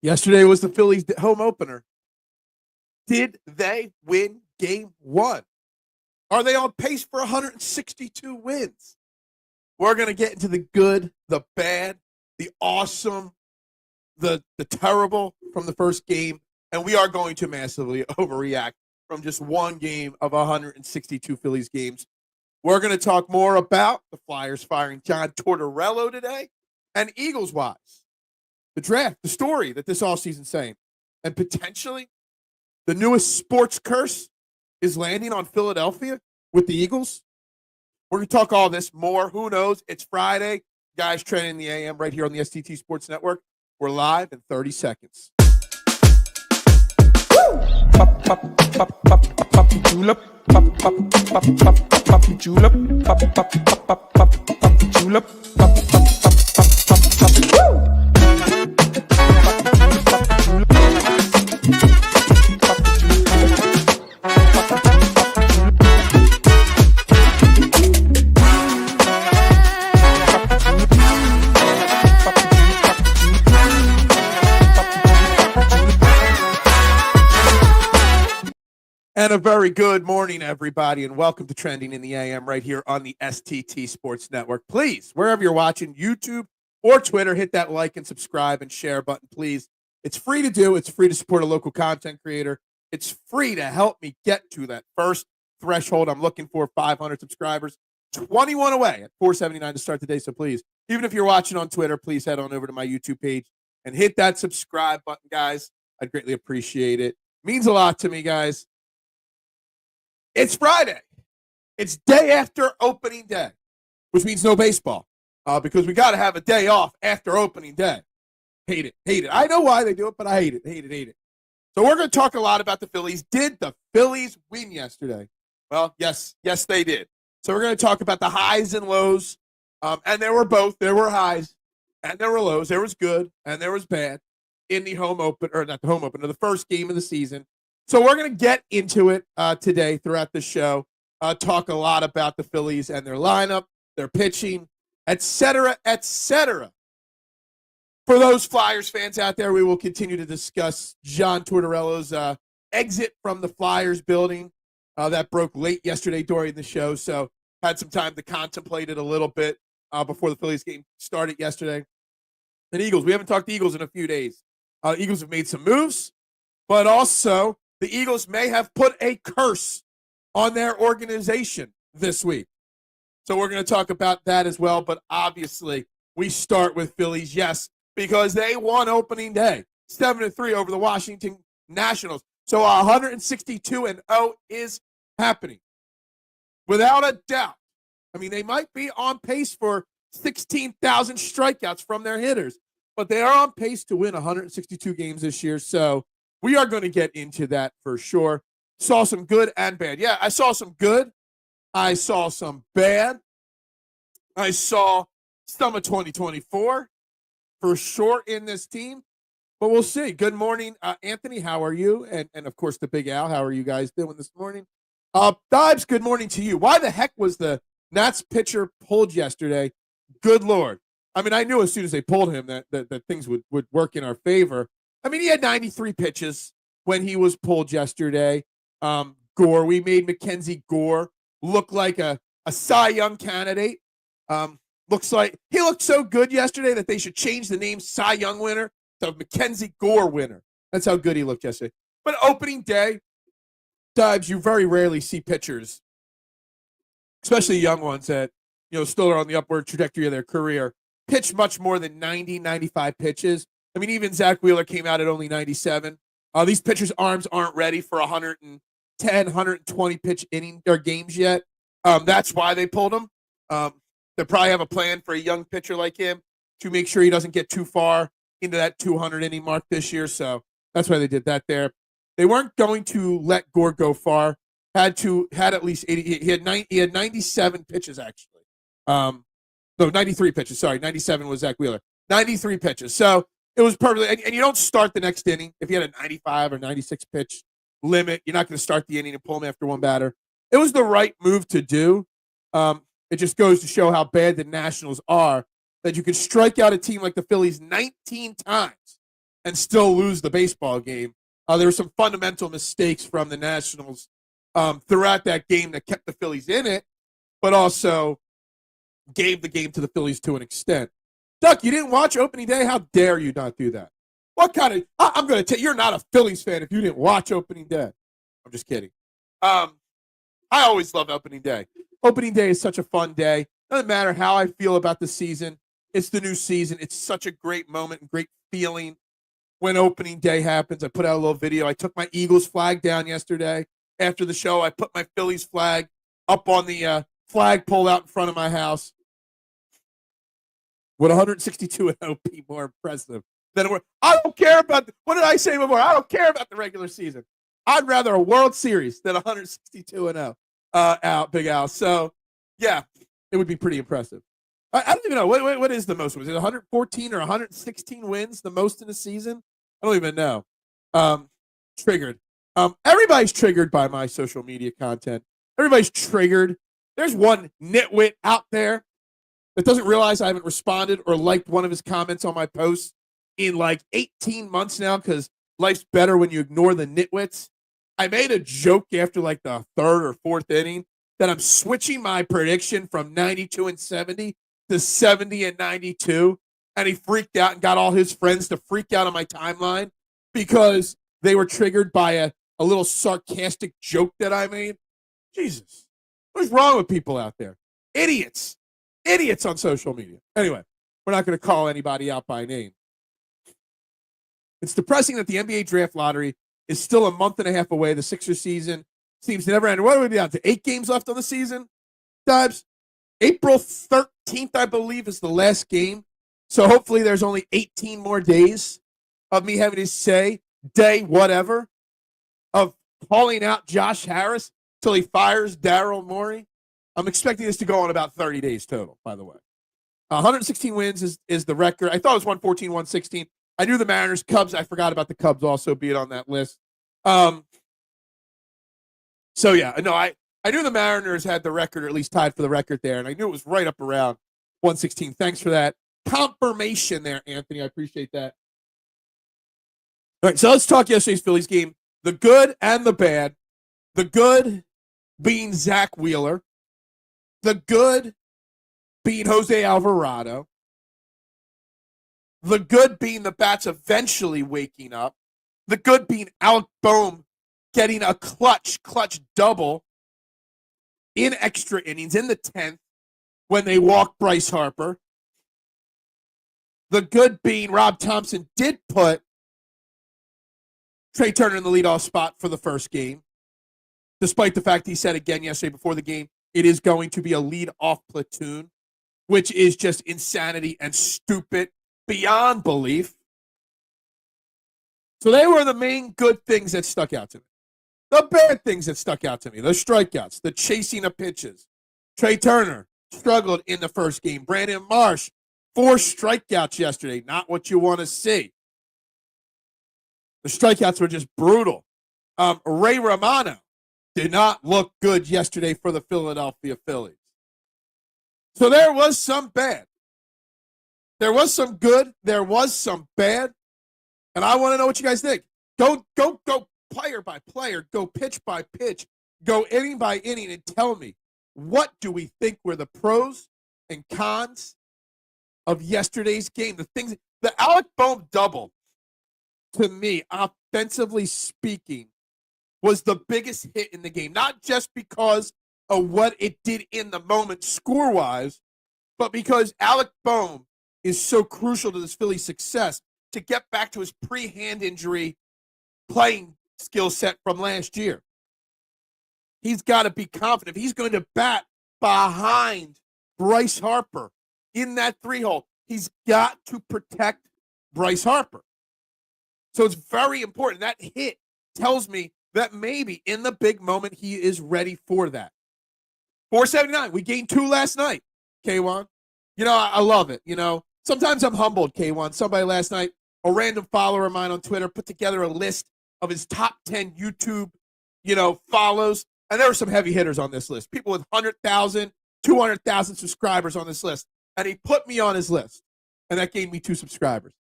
Yesterday was the Phillies home opener. Did they win game one? Are they on pace for 162 wins? We're going to get into the good, the bad, the awesome, the terrible from the first game, and we are going to massively overreact from just one game of 162 Phillies games. We're going to talk more about the Flyers firing John Tortorella today and Eagles-wise. The draft, the story that this offseason's saying, and potentially the newest sports curse is landing on Philadelphia with the Eagles. We're going to talk all this more. Who knows? It's Friday. Guys trending the AM right here on the STT Sports Network. We're live in 30 seconds. And a very good morning, everybody, and welcome to Trending in the AM right here on the STT Sports Network. Please, wherever you're watching, YouTube or Twitter, hit that like and subscribe and share button, please. It's free to do. It's free to support a local content creator. It's free to help me get to that first threshold I'm looking for, 500 subscribers. 21 away at $4.79 to start the day, so please, even if you're watching on Twitter, please head on over to my YouTube page and hit that subscribe button, guys. I'd greatly appreciate it. Means a lot to me, guys. It's Friday. It's day after opening day, which means no baseball because we got to have a day off after opening day. Hate it. Hate it. I know why they do it, but I hate it. Hate it. Hate it. So we're going to talk a lot about the Phillies. Did the Phillies win yesterday? Well, yes, they did. So we're going to talk about the highs and lows, and there were both. There were highs and there were lows. There was good and there was bad in the home open, or not the home opener, the first game of the season. So we're going to get into it today throughout the show, talk a lot about the Phillies and their lineup, their pitching, et cetera, et cetera. For those Flyers fans out there, we will continue to discuss John Tortorella's exit from the Flyers building that broke late yesterday during the show. So had some time to contemplate it a little bit before the Phillies game started yesterday. And Eagles, we haven't talked to Eagles in a few days. Eagles have made some moves, but also the Eagles may have put a curse on their organization this week. So we're going to talk about that as well. But obviously, we start with Phillies, yes, because they won opening day, 7-3 over the Washington Nationals. So 162-0 is happening. Without a doubt. I mean, they might be on pace for 16,000 strikeouts from their hitters, but they are on pace to win 162 games this year. So we are going to get into that for sure. Saw some good and bad. Yeah, I saw some good. I saw some bad. I saw some of 2024 for sure in this team. But we'll see. Good morning, Anthony. How are you? And of course, the Big Al. How are you guys doing this morning? Dibes, good morning to you. Why the heck was the Nats pitcher pulled yesterday? Good Lord. I mean, I knew as soon as they pulled him that things would work in our favor. I mean, he had 93 pitches when he was pulled yesterday. Gore, we made Mackenzie Gore look like a Cy Young candidate. Looks like he looked so good yesterday that they should change the name Cy Young winner to Mackenzie Gore winner. That's how good he looked yesterday. But opening day, Dibes, you very rarely see pitchers, especially young ones that, still are on the upward trajectory of their career, pitch much more than 90, 95 pitches. I mean, even Zack Wheeler came out at only 97. These pitchers' arms aren't ready for 110, 120 pitch inning or games yet. That's why they pulled him. They probably have a plan for a young pitcher like him to make sure he doesn't get too far into that 200 inning mark this year. So that's why they did that there. They weren't going to let Gore go far. Had at least 80. He had 97 pitches actually. No, 93 pitches. Sorry, 97 was Zack Wheeler. 93 pitches. So it was perfectly, and you don't start the next inning. If you had a 95 or 96 pitch limit, you're not going to start the inning and pull him after one batter. It was the right move to do. It just goes to show how bad the Nationals are, that you can strike out a team like the Phillies 19 times and still lose the baseball game. There were some fundamental mistakes from the Nationals throughout that game that kept the Phillies in it, but also gave the game to the Phillies to an extent. Duck, you didn't watch opening day? How dare you not do that? What kind of – I'm going to tell you, you're not a Phillies fan if you didn't watch opening day. I'm just kidding. I always love opening day. Opening day is such a fun day. Doesn't matter how I feel about the season. It's the new season. It's such a great moment and great feeling when opening day happens. I put out a little video. I took my Eagles flag down yesterday. After the show, I put my Phillies flag up on the flagpole out in front of my house. Would 162-0 be more impressive than it were? I don't care about what did I say before? I don't care about the regular season. I'd rather a World Series than 162-0 out, Big Al. So, yeah, it would be pretty impressive. I don't even know. What is the most? Was it 114 or 116 wins, the most in a season? I don't even know. Triggered. Everybody's triggered by my social media content. Everybody's triggered. There's one nitwit out there that doesn't realize I haven't responded or liked one of his comments on my posts in like 18 months now because life's better when you ignore the nitwits. I made a joke after like the third or fourth inning that I'm switching my prediction from 92-70 to 70-92, and he freaked out and got all his friends to freak out on my timeline because they were triggered by a little sarcastic joke that I made. Jesus, what's wrong with people out there? Idiots on social media. Anyway, we're not going to call anybody out by name. It's depressing that the NBA draft lottery is still a month and a half away. The Sixers season seems to never end. What are we down to? 8 games left on the season? Dibs? April 13th, I believe, is the last game. So hopefully there's only 18 more days of me having to say, day whatever, of calling out Josh Harris till he fires Daryl Morey. I'm expecting this to go on about 30 days total, by the way. 116 wins is the record. I thought it was 114, 116. I knew the Mariners, Cubs. I forgot about the Cubs also being on that list. So, yeah, no, I knew the Mariners had the record, or at least tied for the record there, and I knew it was right up around 116. Thanks for that confirmation there, Anthony. I appreciate that. All right, so let's talk yesterday's Phillies game. The good and the bad. The good being Zack Wheeler. The good being Jose Alvarado. The good being the bats eventually waking up. The good being Alec Boehm getting a clutch double in extra innings in the 10th when they walked Bryce Harper. The good being Rob Thompson did put Trey Turner in the leadoff spot for the first game, despite the fact he said again yesterday before the game, it is going to be a leadoff platoon, which is just insanity and stupid beyond belief. So they were the main good things that stuck out to me. The bad things that stuck out to me, the strikeouts, the chasing of pitches. Trey Turner struggled in the first game. Brandon Marsh, 4 strikeouts yesterday. Not what you want to see. The strikeouts were just brutal. Ray Romano did not look good yesterday for the Philadelphia Phillies. So there was some bad. There was some good. There was some bad. And I want to know what you guys think. Go player by player. Go pitch by pitch. Go inning by inning and tell me, what do we think were the pros and cons of yesterday's game? The Alec Boehm double, to me, offensively speaking, was the biggest hit in the game. Not just because of what it did in the moment score-wise, but because Alec Boehm is so crucial to this Phillies success to get back to his pre-hand injury playing skill set from last year. He's got to be confident. If he's going to bat behind Bryce Harper in that 3-hole, he's got to protect Bryce Harper. So it's very important. That hit tells me that maybe in the big moment he is ready for that. 479. We gained 2 last night, K1. You know, I love it. You know, sometimes I'm humbled, K1. Somebody last night, a random follower of mine on Twitter, put together a list of his top 10 YouTube, follows. And there were some heavy hitters on this list. People with 100,000, 200,000 subscribers on this list. And he put me on his list. And that gave me 2 subscribers.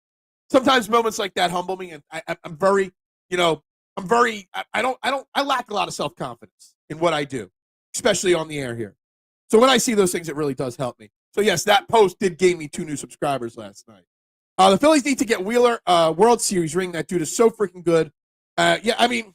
sometimes moments like that humble me, and I'm very, I lack a lot of self-confidence in what I do, especially on the air here. So when I see those things, it really does help me. So yes, that post did gain me 2 new subscribers last night. The Phillies need to get Wheeler World Series ring. That dude is so freaking good. Yeah, I mean,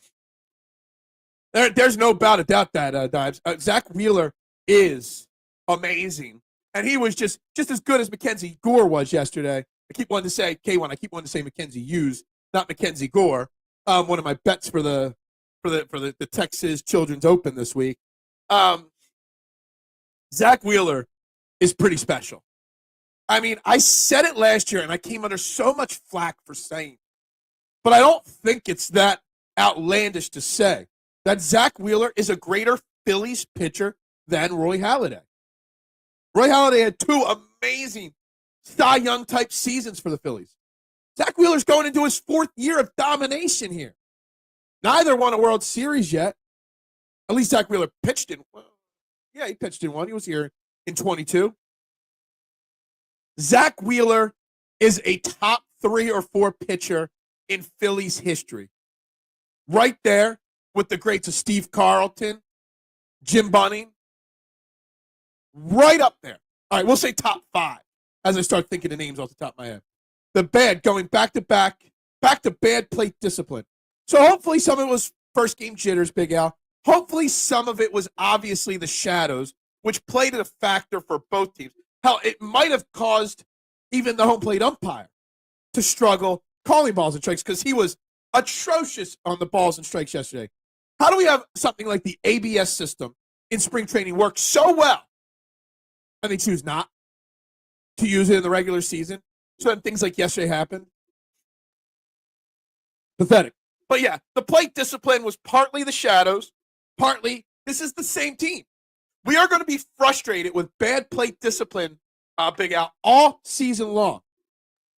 there's no doubt that, Dives. Zack Wheeler is amazing. And he was just as good as Mackenzie Gore was yesterday. I keep wanting to say K1. I keep wanting to say Mackenzie Hughes, not Mackenzie Gore. One of my bets for the Texas Children's Open this week. Zack Wheeler is pretty special. I mean, I said it last year, and I came under so much flack for saying it. But I don't think it's that outlandish to say that Zack Wheeler is a greater Phillies pitcher than Roy Halladay. Roy Halladay had 2 amazing Cy Young type seasons for the Phillies. Zack Wheeler's going into his 4th year of domination here. Neither won a World Series yet. At least Zack Wheeler pitched in. Well, yeah, he pitched in one. He was here in 22. Zack Wheeler is a top 3 or 4 pitcher in Phillies history. Right there with the greats of Steve Carlton, Jim Bunning. Right up there. All right, we'll say top 5 as I start thinking of names off the top of my head. The bad, going back to bad plate discipline. So hopefully some of it was first game jitters, Big Al. Hopefully some of it was obviously the shadows, which played a factor for both teams. Hell, it might have caused even the home plate umpire to struggle calling balls and strikes because he was atrocious on the balls and strikes yesterday. How do we have something like the ABS system in spring training work so well, and they choose not to use it in the regular season? So then things like yesterday happened. Pathetic. But yeah, the plate discipline was partly the shadows, partly this is the same team. We are going to be frustrated with bad plate discipline, Big Al, all season long.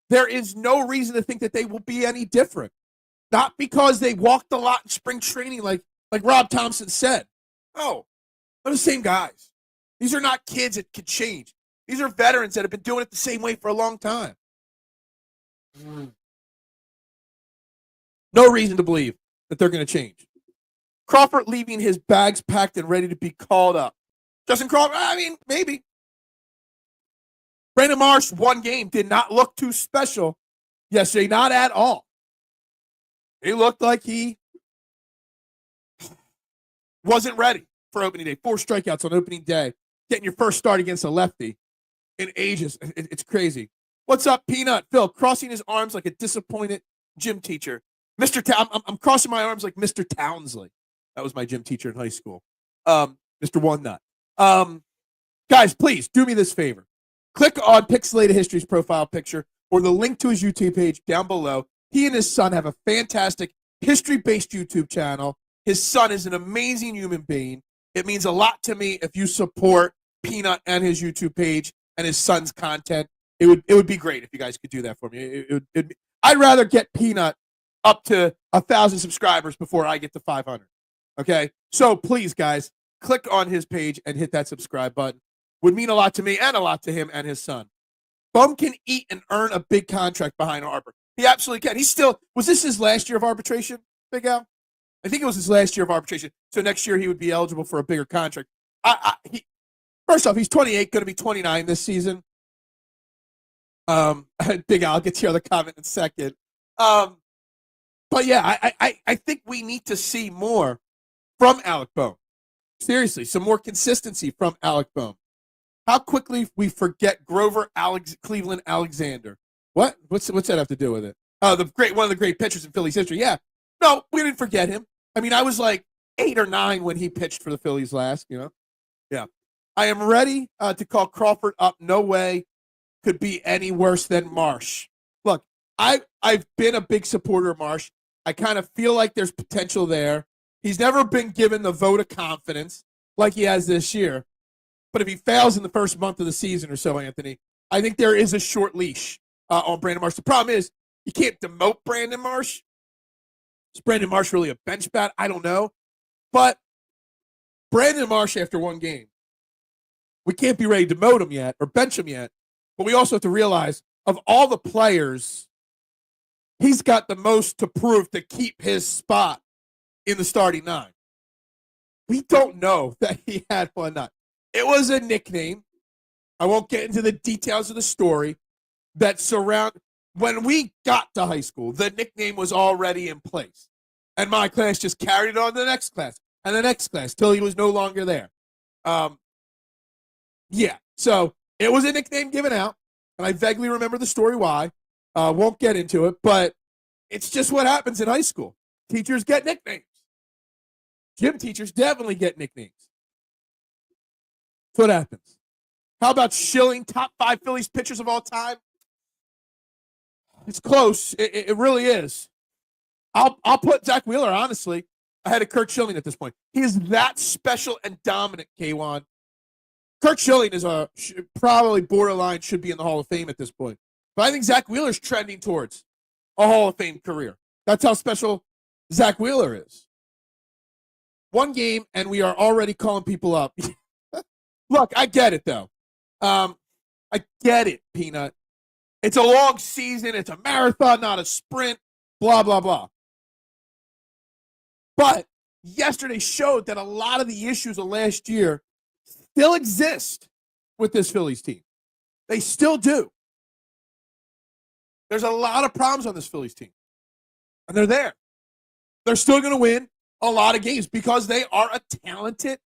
There is no reason to think that they will be any different. Not because they walked a lot in spring training like Rob Thompson said. No, they're the same guys. These are not kids that could change. These are veterans that have been doing it the same way for a long time. No reason to believe that they're going to change. Crawford leaving his bags packed and ready to be called up. Justin Crawford, I mean, maybe. Brandon Marsh, 1 game, did not look too special yesterday, not at all. He looked like he wasn't ready for opening day. 4 strikeouts on opening day. Getting your first start against a lefty in ages. It's crazy. What's up, Peanut? Phil, crossing his arms like a disappointed gym teacher. I'm crossing my arms like Mr. Townsley. That was my gym teacher in high school. Mr. One Nut. Guys, please do me this favor. Click on Pixelated History's profile picture or the link to his YouTube page down below. He and his son have a fantastic history-based YouTube channel. His son is an amazing human being. It means a lot to me if you support Peanut and his YouTube page and his son's content. It would be great if you guys could do that for me. I'd rather get Peanut up to 1,000 subscribers before I get to 500. Okay? So please, guys, click on his page and hit that subscribe button. Would mean a lot to me and a lot to him and his son. Bum can eat and earn a big contract behind Arbor. He absolutely can. He's still, was this his last year of arbitration, Big Al? I think it was his last year of arbitration. So next year he would be eligible for a bigger contract. First off, he's 28, going to be 29 this season. Big Al, I'll get to your other comment in a second. But yeah, I think we need to see more from Alec Bohm. Seriously, some more consistency from Alec Bohm. How quickly we forget Grover Cleveland Alexander. What? What's that have to do with it? One of the great pitchers in Phillies history. Yeah. No, we didn't forget him. I mean, I was like 8 or 9 when he pitched for the Phillies last, you know? Yeah. I am ready to call Crawford up. No way could be any worse than Marsh. Look, I've been a big supporter of Marsh. I kind of feel like there's potential there. He's never been given the vote of confidence like he has this year. But if he fails in the first month of the season or so, Anthony, I think there is a short leash on Brandon Marsh. The problem is you can't demote Brandon Marsh. Is Brandon Marsh really a bench bat? I don't know. But Brandon Marsh after 1 game, we can't be ready to demote him yet or bench him yet. But we also have to realize of all the players he's got the most to prove to keep his spot in the starting nine. We don't know that he had one not. It was a nickname. I won't get into the details of the story that surround. When we got to high school, the nickname was already in place. And my class just carried it on to the next class and the next class till he was no longer there. Yeah, so it was a nickname given out, and I vaguely remember the story why. Won't get into it, but it's just what happens in high school. Teachers get nicknames. Gym teachers definitely get nicknames. That's what happens. How about Schilling, top 5 Phillies pitchers of all time? It's close. It really is. I'll put Zack Wheeler, honestly, ahead of Curt Schilling at this point. He is that special and dominant, K1. Curt Schilling is probably borderline should be in the Hall of Fame at this point. But I think Zack Wheeler's trending towards a Hall of Fame career. That's how special Zack Wheeler is. One game, and we are already calling people up. Look, I get it, though. I get it, Peanut. It's a long season. It's a marathon, not a sprint, blah, blah, blah. But yesterday showed that a lot of the issues of last year still exist with this Phillies team. They still do. There's a lot of problems on this Phillies team. And they're there. They're still going to win a lot of games because they are a talented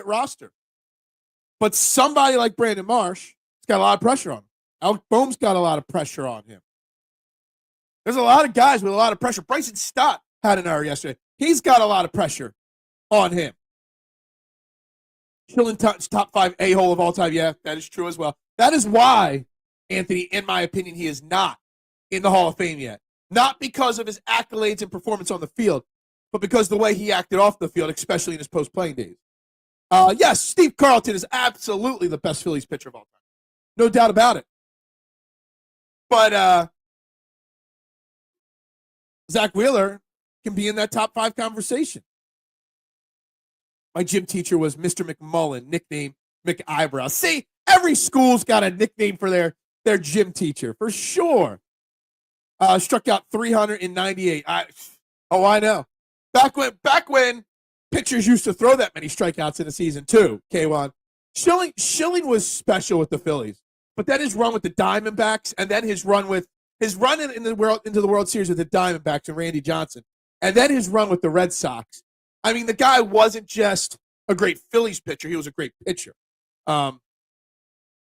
roster. But somebody like Brandon Marsh has got a lot of pressure on him. Alec Boehm's got a lot of pressure on him. There's a lot of guys with a lot of pressure. Bryson Stott had an error yesterday. He's got a lot of pressure on him. Schilling top 5 a-hole of all time. Yeah, that is true as well. That is why, Anthony, in my opinion, he is not in the Hall of Fame yet. Not because of his accolades and performance on the field, but because of the way he acted off the field, especially in his post-playing days. Yes, Steve Carlton is absolutely the best Phillies pitcher of all time. No doubt about it. But Zack Wheeler can be in that top 5 conversation. My gym teacher was Mr. McMullen, nickname McEyebrow. See, every school's got a nickname for their gym teacher, for sure. Struck out 398. I know. Back when pitchers used to throw that many strikeouts in a season too, K1. Schilling was special with the Phillies. But then his run with the Diamondbacks, and then his run into the World Series with the Diamondbacks and Randy Johnson, and then his run with the Red Sox. I mean, the guy wasn't just a great Phillies pitcher; he was a great pitcher. One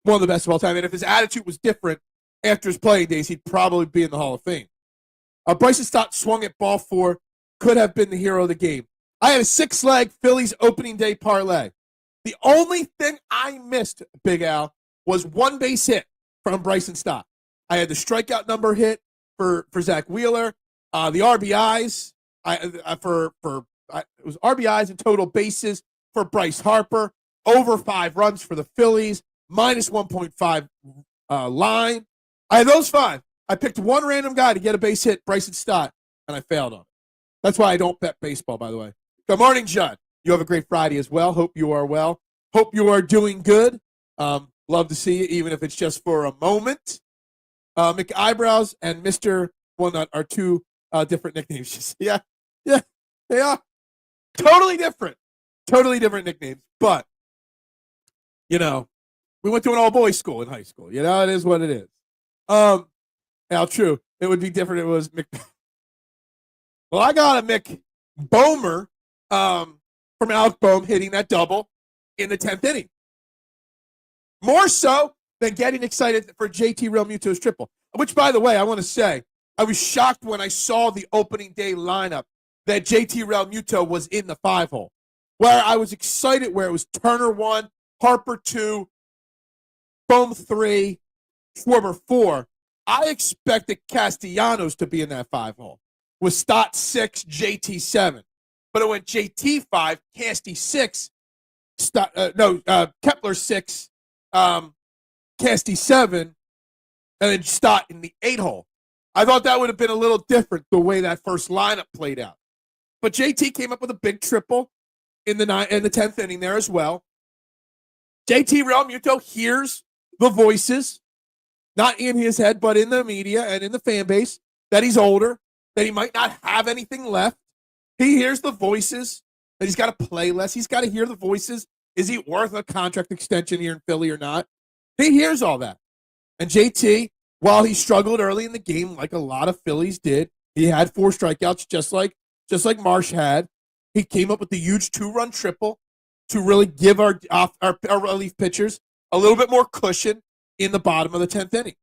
of the best of all time. And if his attitude was different after his playing days, he'd probably be in the Hall of Fame. Bryson Stott swung at ball 4, could have been the hero of the game. I had a 6-leg Phillies opening day parlay. The only thing I missed, Big Al, was 1 base hit from Bryson Stott. I had the strikeout number hit for Zack Wheeler, the RBIs. It was RBIs and total bases for Bryce Harper, over 5 runs for the Phillies, minus 1.5 line. I had those 5. I picked one random guy to get a base hit, Bryson Stott, and I failed on it. That's why I don't bet baseball, by the way. Good morning, Judd. You have a great Friday as well. Hope you are well. Hope you are doing good. Love to see you, even if it's just for a moment. McEyebrows and Mr. Walnut are 2 different nicknames. Yeah, they are. Totally different nicknames. But, we went to an all-boys school in high school. It is what it is. Now, true, it would be different if it was Mick. Well, I got a Mick Boehmer from Alec Boehm hitting that double in the 10th inning. More so than getting excited for JT Realmuto's triple, which, by the way, I want to say, I was shocked when I saw the opening day lineup that JT Realmuto was in the 5-hole, where I was excited where it was Turner 1, Harper 2, Boehm 3, Schwarber 4. I expected Castellanos to be in that 5-hole with Stott 6, JT 7. But it went JT 5, Casty 6, Kepler 6, Casty 7, and then Stott in the 8-hole. I thought that would have been a little different the way that first lineup played out. But JT came up with a big triple in the 10th inning there as well. JT Realmuto hears the voices not in his head, but in the media and in the fan base, that he's older, that he might not have anything left. He hears the voices that he's got to play less. He's got to hear the voices. Is he worth a contract extension here in Philly or not? He hears all that. And JT, while he struggled early in the game, like a lot of Phillies did, he had 4 strikeouts, just like Marsh had. He came up with the huge 2-run triple to really give our relief pitchers a little bit more cushion in the bottom of the 10th inning.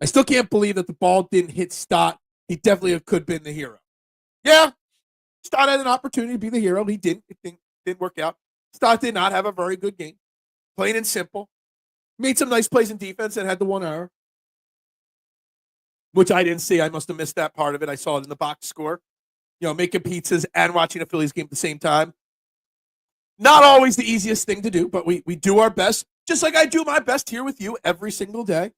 I still can't believe that the ball didn't hit Stott. He definitely could have been the hero. Yeah, Stott had an opportunity to be the hero. He didn't. It didn't work out. Stott did not have a very good game. Plain and simple. Made some nice plays in defense and had the 1 error, which I didn't see. I must have missed that part of it. I saw it in the box score. Making pizzas and watching a Phillies game at the same time. Not always the easiest thing to do, but we do our best, just like I do my best here with you every single day.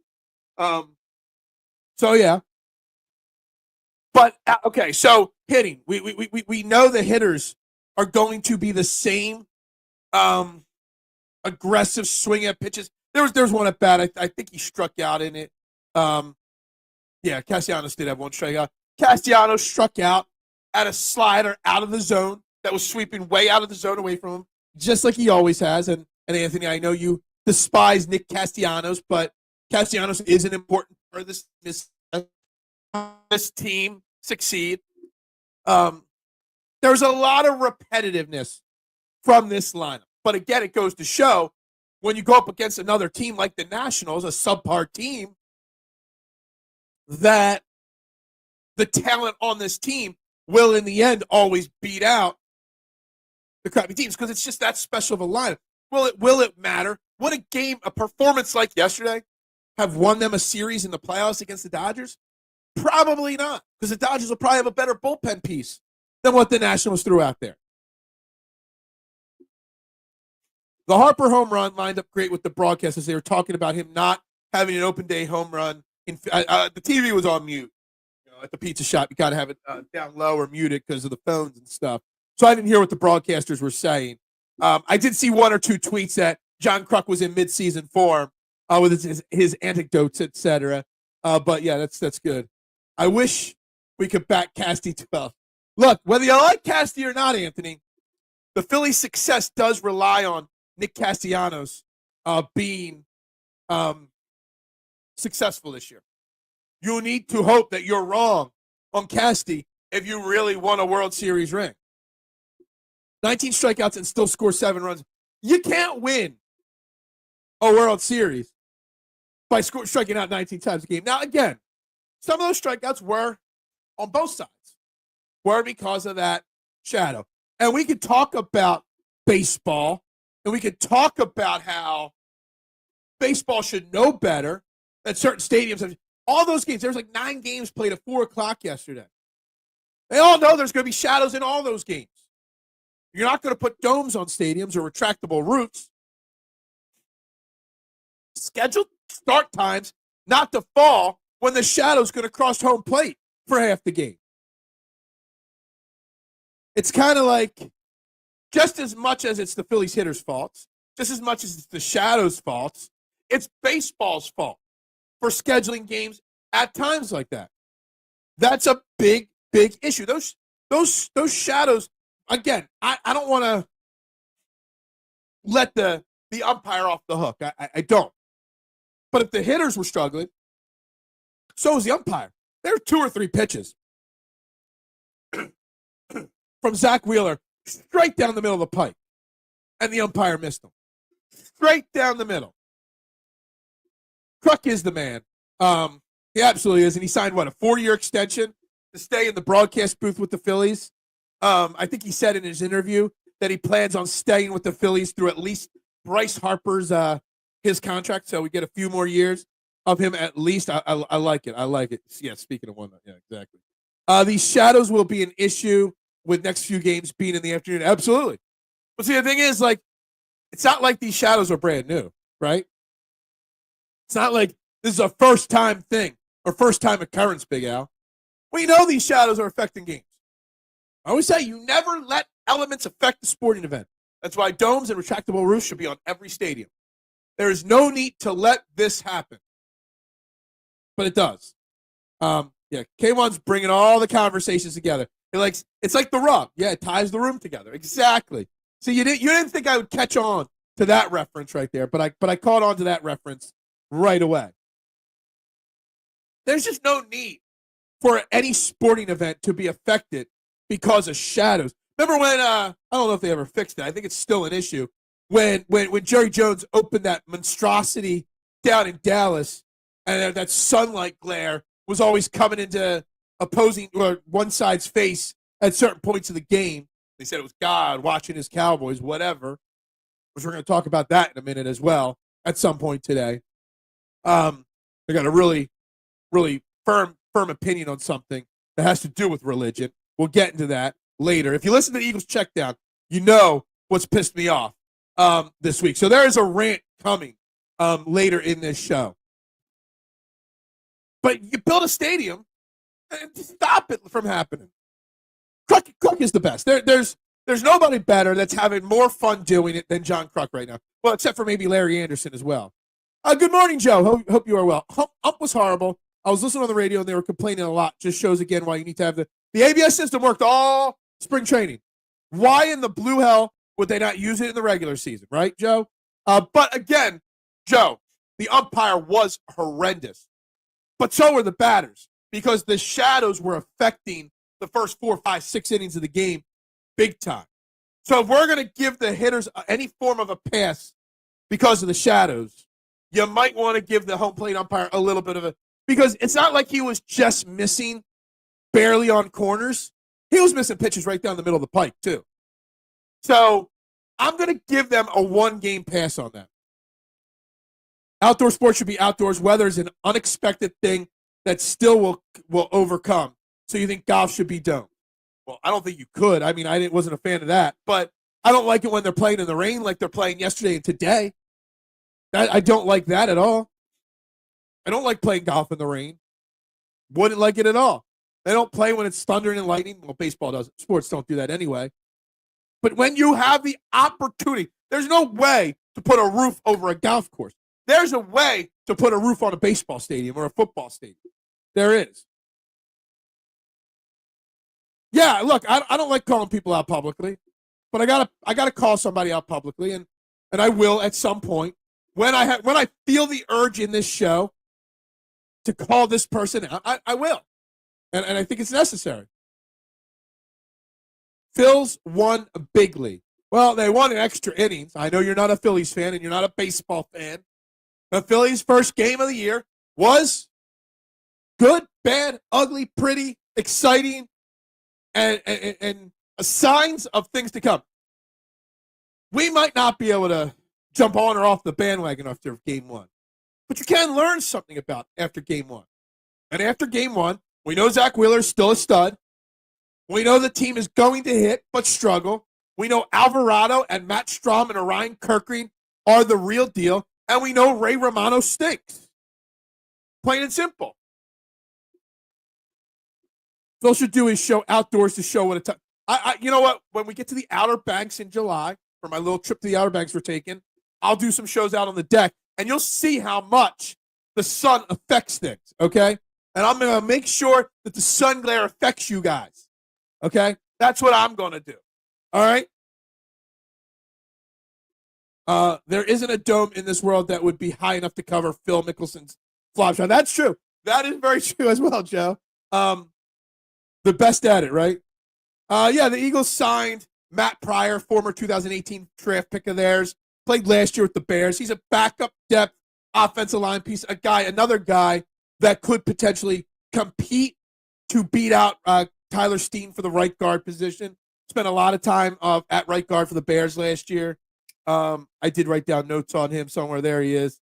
So, yeah. But, okay, so hitting. We know the hitters are going to be the same aggressive swing at pitches. There was one at bat. I think he struck out in it. Castellanos did have 1 strikeout. Castellanos struck out at a slider out of the zone that was sweeping way out of the zone away from him, just like he always has. And Anthony, I know you despise Nick Castellanos, but Castellanos is an important part of this team succeed. There's a lot of repetitiveness from this lineup. But again, it goes to show when you go up against another team like the Nationals, a subpar team, that the talent on this team will, in the end, always beat out the crappy teams because it's just that special of a lineup. Will it matter? Would a performance like yesterday have won them a series in the playoffs against the Dodgers? Probably not, because the Dodgers will probably have a better bullpen piece than what the Nationals threw out there. The Harper home run lined up great with the broadcast as they were talking about him not having an open day home run. The TV was on mute. At the pizza shop, you got to have it down low or muted because of the phones and stuff. So I didn't hear what the broadcasters were saying. I did see 1 or 2 tweets that John Kruk was in midseason form with his anecdotes, etc. But yeah, that's good. I wish we could back Casty 12. Look, whether you like Casty or not, Anthony, the Phillies' success does rely on Nick Castellanos being successful this year. You need to hope that you're wrong on Casty if you really want a World Series ring. 19 strikeouts and still score 7 runs. You can't win a World Series by striking out 19 times a game. Now, again, some of those strikeouts were on both sides, were because of that shadow. And we could talk about baseball, and we could talk about how baseball should know better, that certain stadiums have. All those games, there was like 9 games played at 4 o'clock yesterday. They all know there's going to be shadows in all those games. You're not going to put domes on stadiums or retractable roofs. Scheduled start times not to fall when the shadow's going to cross home plate for half the game. It's kind of like, just as much as it's the Phillies hitters' faults, just as much as it's the shadow's faults, it's baseball's fault for scheduling games at times like that. That's a big, big issue. Those shadows, again, I don't want to let the umpire off the hook. I don't. But if the hitters were struggling, so was the umpire. There were 2 or 3 pitches from Zack Wheeler straight down the middle of the pipe, and the umpire missed them. Straight down the middle. Kruk is the man. He absolutely is. And he signed, a 4-year extension to stay in the broadcast booth with the Phillies. I think he said in his interview that he plans on staying with the Phillies through at least Bryce Harper's his contract. So we get a few more years of him at least. I like it. I like it. Yeah, speaking of one. Yeah, exactly. These shadows will be an issue with next few games being in the afternoon. Absolutely. But see, the thing is, it's not like these shadows are brand new, right? It's not like this is a first-time thing or first-time occurrence, Big Al. We know these shadows are affecting games. I always say you never let elements affect the sporting event. That's why domes and retractable roofs should be on every stadium. There is no need to let this happen. But it does. Yeah, K1's bringing all the conversations together. It's like the rub. Yeah, it ties the room together. Exactly. See, you didn't think I would catch on to that reference right there, but I caught on to that reference right away. There's just no need for any sporting event to be affected because of shadows. Remember when I don't know if they ever fixed it. I think it's still an issue. When Jerry Jones opened that monstrosity down in Dallas, and that sunlight glare was always coming into opposing or one side's face at certain points of the game. They said it was God watching his Cowboys, whatever. Which we're going to talk about that in a minute as well at some point today. They got a really, really firm opinion on something that has to do with religion. We'll get into that later. If you listen to the Eagles Checkdown, you know what's pissed me off this week. So there is a rant coming later in this show. But you build a stadium and stop it from happening. Kruk is the best. There's nobody better that's having more fun doing it than John Kruk right now. Well, except for maybe Larry Anderson as well. Good morning, Joe. Hope you are well. Hump was horrible. I was listening on the radio, and they were complaining a lot. Just shows again why you need to have the ABS system worked all spring training. Why in the blue hell would they not use it in the regular season, right, Joe? But again, Joe, the umpire was horrendous. But so were the batters because the shadows were affecting the first 4, 5, 6 innings of the game big time. So if we're going to give the hitters any form of a pass because of the shadows, you might want to give the home plate umpire a little bit of a – because it's not like he was just missing barely on corners. He was missing pitches right down the middle of the pike too. So I'm going to give them a one-game pass on that. Outdoor sports should be outdoors. Weather is an unexpected thing that still will overcome. So you think golf should be domed? Well, I don't think you could. I mean, wasn't a fan of that. But I don't like it when they're playing in the rain like they're playing yesterday and today. I don't like that at all. I don't like playing golf in the rain. Wouldn't like it at all. They don't play when it's thundering and lightning. Well, baseball doesn't. Sports don't do that anyway. But when you have the opportunity, there's no way to put a roof over a golf course. There's a way to put a roof on a baseball stadium or a football stadium. There is. Yeah, look, I don't like calling people out publicly, but I gotta call somebody out publicly, and I will at some point when I feel the urge in this show to call this person out. I will, and I think it's necessary. Phils won bigly. Well, they won in extra innings. I know you're not a Phillies fan and you're not a baseball fan. The Phillies' first game of the year was good, bad, ugly, pretty, exciting, and signs of things to come. We might not be able to jump on or off the bandwagon after game one, but you can learn something about after game one. And after game one, we know Zack Wheeler is still a stud. We know the team is going to hit but struggle. We know Alvarado and Matt Strom and Orion Kirkring are the real deal. And we know Ray Romano stinks. Plain and simple. Phil should do his show outdoors to show what it's. You know what? When we get to the Outer Banks in July, for my little trip to the Outer Banks we're taking, I'll do some shows out on the deck, and you'll see how much the sun affects things, okay? And I'm going to make sure that the sun glare affects you guys, okay? That's what I'm going to do, all right? There isn't a dome in this world that would be high enough to cover Phil Mickelson's flop shot. That's true. That is very true as well, Joe. The best at it, right? Yeah, the Eagles signed Matt Pryor, former 2018 draft pick of theirs. Played last year with the Bears. He's a backup depth offensive line piece. Another guy that could potentially compete to beat out Tyler Steen for the right guard position. Spent a lot of time at right guard for the Bears last year. I did write down notes on him somewhere. There he is.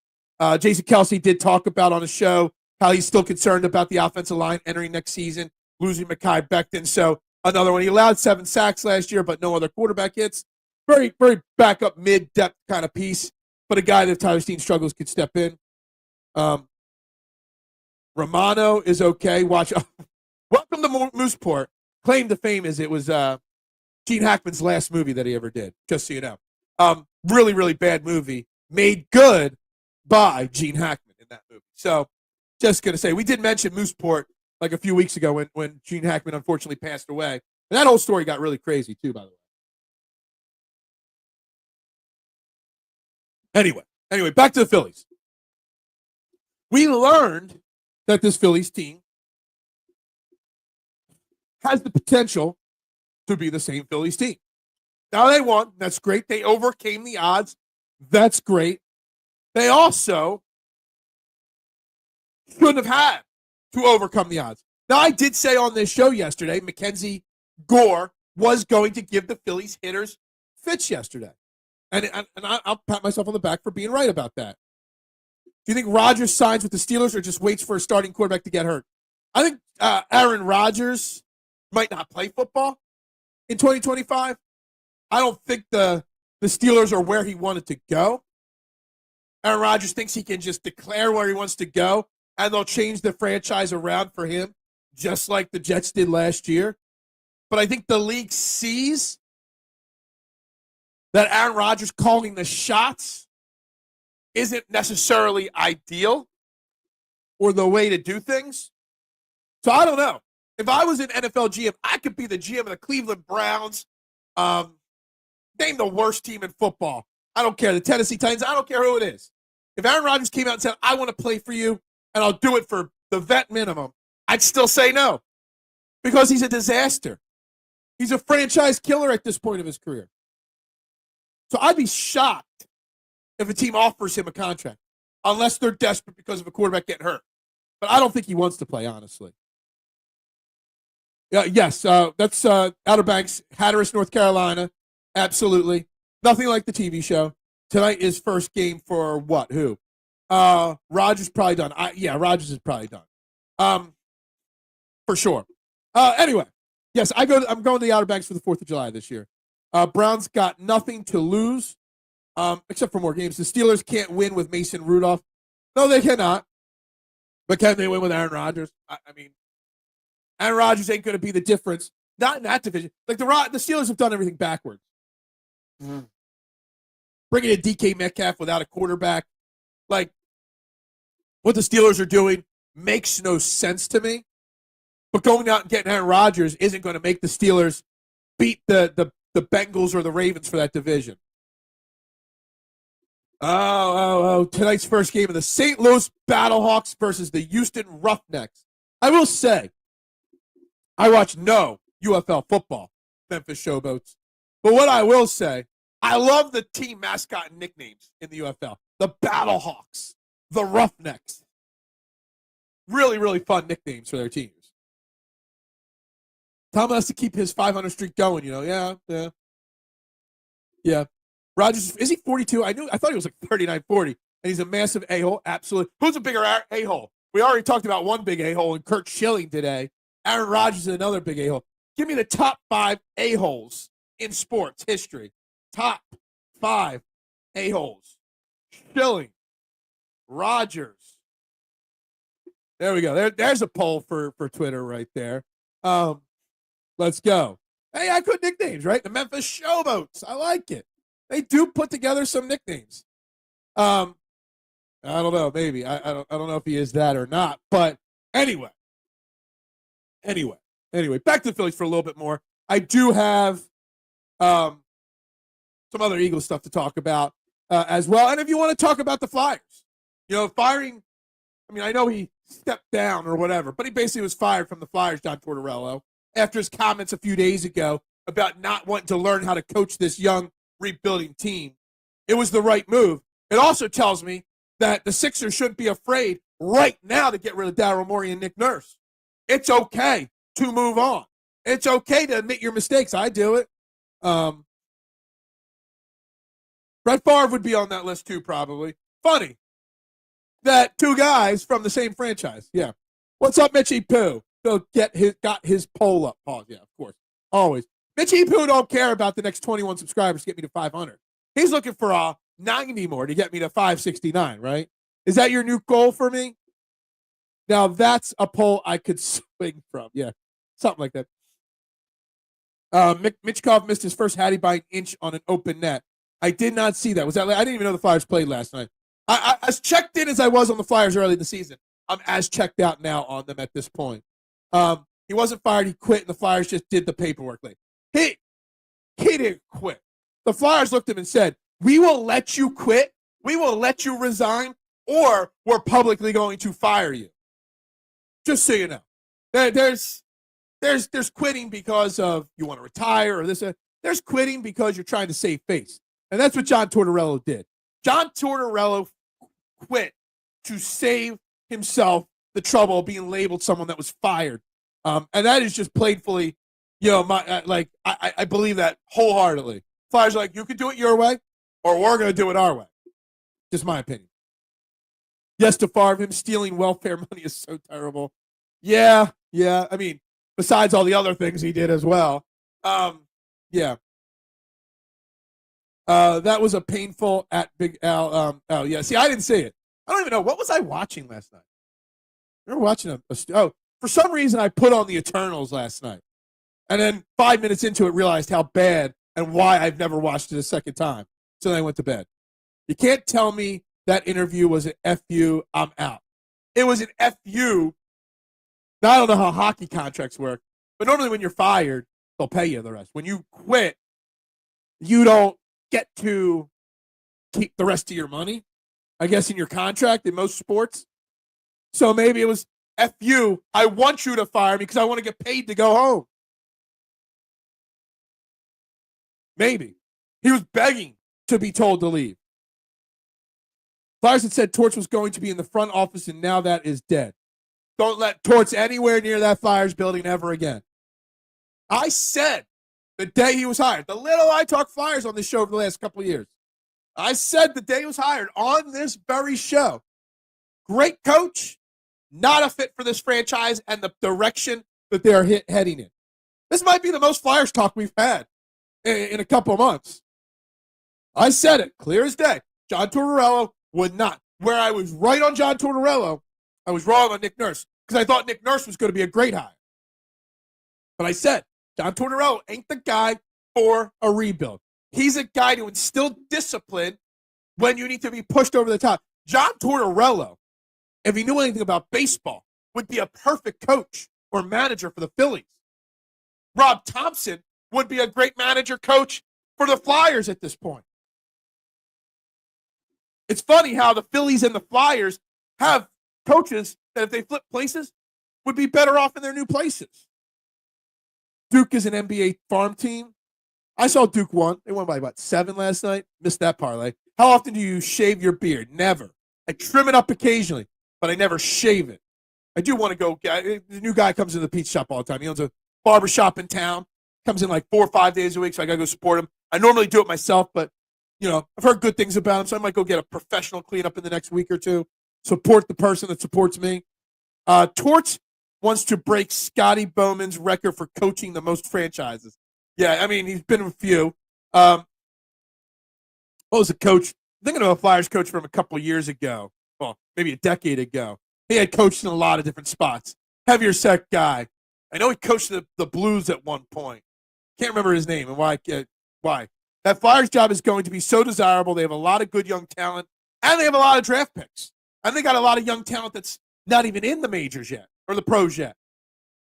Jason Kelsey did talk about on the show how he's still concerned about the offensive line entering next season, losing Mekhi Becton. So another one. He allowed 7 sacks last year, but no other quarterback hits. Very, very backup, mid-depth kind of piece, but a guy that if Tyler Steen struggles could step in. Romano is okay. Watch. Welcome to Mooseport. Claim to fame is it was Gene Hackman's last movie that he ever did, just so you know. Really, really bad movie. Made good by Gene Hackman in that movie. So just going to say, we did mention Mooseport like a few weeks ago when Gene Hackman unfortunately passed away. And that whole story got really crazy too, by the way. Anyway, back to the Phillies. We learned that this Phillies team has the potential to be the same Phillies team. Now they won. That's great. They overcame the odds. That's great. They also shouldn't have had to overcome the odds. Now, I did say on this show yesterday, Mackenzie Gore was going to give the Phillies hitters fits yesterday. And I'll pat myself on the back for being right about that. Do you think Rodgers signs with the Steelers or just waits for a starting quarterback to get hurt? I think Aaron Rodgers might not play football in 2025. I don't think the Steelers are where he wanted to go. Aaron Rodgers thinks he can just declare where he wants to go, and they'll change the franchise around for him, just like the Jets did last year. But I think the league sees that Aaron Rodgers calling the shots isn't necessarily ideal or the way to do things. So I don't know. If I was an NFL GM, I could be the GM of the Cleveland Browns. Name the worst team in football. I don't care. The Tennessee Titans, I don't care who it is. If Aaron Rodgers came out and said, I want to play for you, and I'll do it for the vet minimum, I'd still say no because he's a disaster. He's a franchise killer at this point of his career. So I'd be shocked if a team offers him a contract, unless they're desperate because of a quarterback getting hurt. But I don't think he wants to play, honestly. Yes, that's Outer Banks, Hatteras, North Carolina. Absolutely. Nothing like the TV show. Tonight is first game for what? Who? Rodgers probably done. Rodgers is probably done. For sure. Anyway, yes, I'm going to the Outer Banks for the 4th of July this year. Browns got nothing to lose, except for more games. The Steelers can't win with Mason Rudolph. No, they cannot. But can they win with Aaron Rodgers? I mean, Aaron Rodgers ain't going to be the difference. Not in that division. Like the Steelers have done everything backwards. Mm. Bringing in DK Metcalf without a quarterback, like what the Steelers are doing makes no sense to me. But going out and getting Aaron Rodgers isn't going to make the Steelers beat the Bengals or the Ravens for that division. Tonight's first game of the St. Louis Battlehawks versus the Houston Roughnecks. I will say, I watch no UFL football, Memphis Showboats. But what I will say, I love the team mascot and nicknames in the UFL. The Battlehawks, the Roughnecks. Really, really fun nicknames for their teams. Tom has to keep his 500 streak going, you know. Yeah. Rodgers, is he 42? I thought he was like 39, 40. And he's a massive a-hole. Absolutely. Who's a bigger a-hole? We already talked about one big a-hole in Kurt Schilling today. Aaron Rodgers is another big a-hole. Give me the top 5 a-holes in sports history. Top 5 a-holes. Schilling. Rodgers. There we go. There's a poll for Twitter right there. Let's go. Hey, I could nicknames, right? The Memphis Showboats. I like it. They do put together some nicknames. I don't know. Maybe I don't know if he is that or not. But anyway. Back to the Phillies for a little bit more. I do have some other Eagles stuff to talk about as well. And if you want to talk about the Flyers, firing. I mean, I know he stepped down or whatever, but he basically was fired from the Flyers, John Tortorella, after his comments a few days ago about not wanting to learn how to coach this young rebuilding team. It was the right move. It also tells me that the Sixers shouldn't be afraid right now to get rid of Daryl Morey and Nick Nurse. It's okay to move on. It's okay to admit your mistakes. I do it. Brett Favre would be on that list too, probably. Funny that 2 guys from the same franchise. Yeah. What's up, Mitchie Pooh? He'll got his poll up. Pause. Yeah, of course. Always. Mitchie Pooh don't care about the next 21 subscribers to get me to 500. He's looking for 90 more to get me to 569, right? Is that your new goal for me? Now, that's a poll I could swing from. Yeah, something like that. Mitchkov missed his first Hattie by an inch on an open net. I did not see that. Was that? I didn't even know the Flyers played last night. As checked in as I was on the Flyers early in the season, I'm as checked out now on them at this point. He wasn't fired. He quit, and the Flyers just did the paperwork late. He didn't quit. The Flyers looked at him and said, we will let you quit, we will let you resign, or we're publicly going to fire you. Just so you know. There's quitting because of you want to retire or this. There's quitting because you're trying to save face. And that's what John Tortorella did. John Tortorella quit to save himself the trouble of being labeled someone that was fired. And that is just playfully, I believe that wholeheartedly. Flyers are like, you can do it your way, or we're going to do it our way. Just my opinion. Yes, to Favre, him stealing welfare money is so terrible. Yeah. I mean, besides all the other things he did as well. Yeah. That was a painful at Big Al. Yeah. See, I didn't see it. I don't even know. What was I watching last night? I remember watching for some reason I put on the Eternals last night. And then 5 minutes into it, realized how bad and why I've never watched it a second time. So then I went to bed. You can't tell me that interview was an FU, I'm out. It was an FU. Now, I don't know how hockey contracts work, but normally when you're fired, they'll pay you the rest. When you quit, you don't get to keep the rest of your money, I guess, in your contract in most sports. So maybe it was, F you, I want you to fire me because I want to get paid to go home. Maybe. He was begging to be told to leave. Flyers had said Torts was going to be in the front office, and now that is dead. Don't let Torts anywhere near that Flyers building ever again. I said the day he was hired, the little I talk Flyers on this show for the last couple of years, I said the day he was hired on this very show, great coach, not a fit for this franchise and the direction that they're heading in. This might be the most Flyers talk we've had in a couple of months. I said it, clear as day. John Tortorella would not. Where I was right on John Tortorella, I was wrong on Nick Nurse because I thought Nick Nurse was going to be a great hire. But I said, John Tortorella ain't the guy for a rebuild. He's a guy to instill discipline when you need to be pushed over the top. John Tortorella, if he knew anything about baseball, would be a perfect coach or manager for the Phillies. Rob Thompson would be a great manager coach for the Flyers at this point. It's funny how the Phillies and the Flyers have coaches that if they flip places would be better off in their new places. Duke is an NBA farm team. I saw Duke won. They won by about 7 last night. Missed that parlay. How often do you shave your beard? Never. I trim it up occasionally, but I never shave it. I do want to go. The new guy comes into the pizza shop all the time. He owns a barber shop in town. Comes in like 4 or 5 days a week, so I got to go support him. I normally do it myself, but, I've heard good things about him, so I might go get a professional cleanup in the next week or two. Support the person that supports me. Torts wants to break Scotty Bowman's record for coaching the most franchises. Yeah, I mean, he's been a few. What was a coach? I'm thinking of a Flyers coach from a couple of years ago. Well, maybe a decade ago. He had coached in a lot of different spots. Heavier set guy. I know he coached the Blues at one point. Can't remember his name and why. That Flyers job is going to be so desirable. They have a lot of good young talent, and they have a lot of draft picks. And they got a lot of young talent that's not even in the majors yet or the pros yet.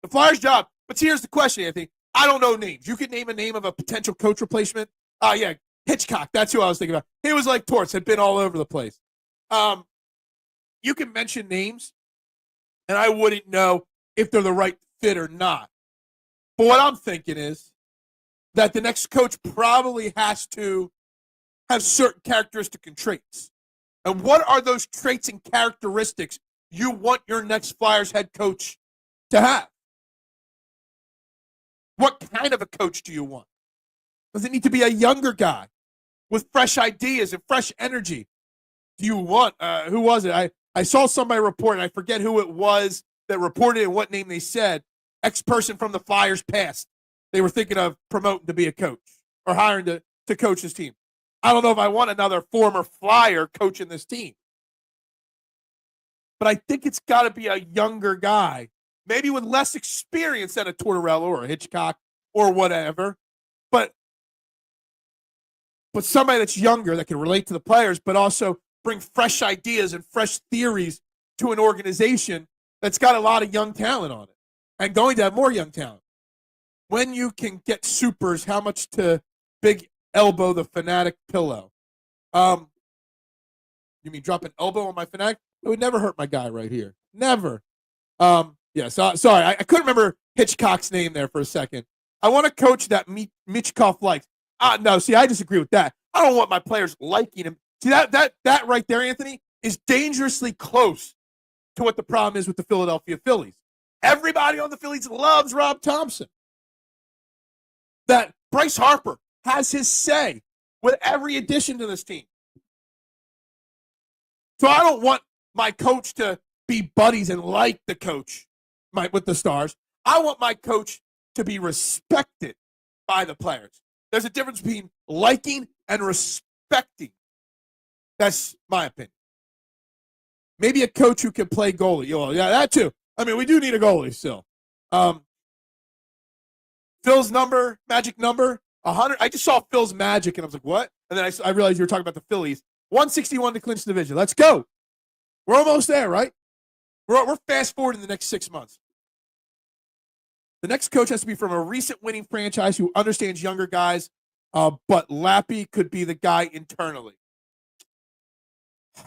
The Flyers job. But here's the question, Anthony. I don't know names. You could name a name of a potential coach replacement. Yeah, Hitchcock. That's who I was thinking about. He was like Torts, had been all over the place. You can mention names, and I wouldn't know if they're the right fit or not. But what I'm thinking is that the next coach probably has to have certain characteristic and traits. And what are those traits and characteristics you want your next Flyers head coach to have? What kind of a coach do you want? Does it need to be a younger guy with fresh ideas and fresh energy? Do you want, who was it? I saw somebody report, and I forget who it was that reported and what name they said, ex-person from the Flyers past. They were thinking of promoting to be a coach or hiring to coach his team. I don't know if I want another former Flyer coaching this team. But I think it's got to be a younger guy, maybe with less experience than a Tortorella or a Hitchcock or whatever, but somebody that's younger that can relate to the players, but bring fresh ideas and fresh theories to an organization that's got a lot of young talent on it and going to have more young talent. When you can get supers, how much to big elbow the Fanatic pillow? You mean drop an elbow on my Fanatic? It would never hurt my guy right here. Never. Sorry, I couldn't remember Hitchcock's name there for a second. I want a coach that Michkov likes. No, see, I disagree with that. I don't want my players liking him. See, that right there, Anthony, is dangerously close to what the problem is with the Philadelphia Phillies. Everybody on the Phillies loves Rob Thompson. That Bryce Harper has his say with every addition to this team. So I don't want my coach to be buddies and like the coach with the Stars. I want my coach to be respected by the players. There's a difference between liking and respecting. That's my opinion. Maybe a coach who can play goalie. Yeah, that too. I mean, we do need a goalie still. Phil's magic number, 100. I just saw Phil's magic, and I was like, what? And then I realized you were talking about the Phillies. 161 to clinch the division. Let's go. We're almost there, right? We're fast forwarding the next 6 months. The next coach has to be from a recent winning franchise who understands younger guys, but Lappy could be the guy internally.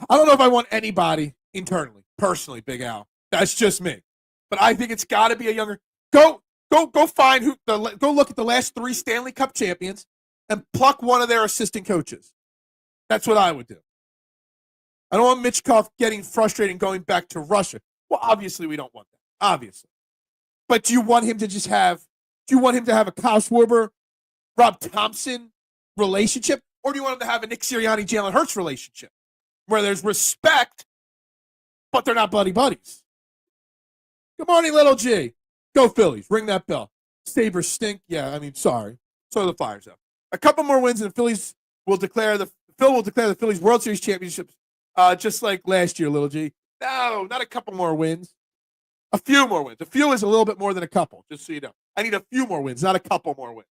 I don't know if I want anybody internally, personally, Big Al. That's just me. But I think it's got to be a younger. Go find go look at the last 3 Stanley Cup champions and pluck one of their assistant coaches. That's what I would do. I don't want Michkov getting frustrated and going back to Russia. Well, obviously we don't want that. Obviously. But do you want him to have a Kyle Schwarber, Rob Thompson relationship? Or do you want him to have a Nick Sirianni, Jalen Hurts relationship? Where there's respect, but they're not buddies. Good morning, little G. Go Phillies. Ring that bell. Sabres stink. Yeah, I mean, sorry. So the Flyers have. A couple more wins and the Phillies will declare the Phillies World Series championships just like last year, little G. No, not a couple more wins. A few more wins. A few is a little bit more than a couple, just so you know. I need a few more wins, not a couple more wins.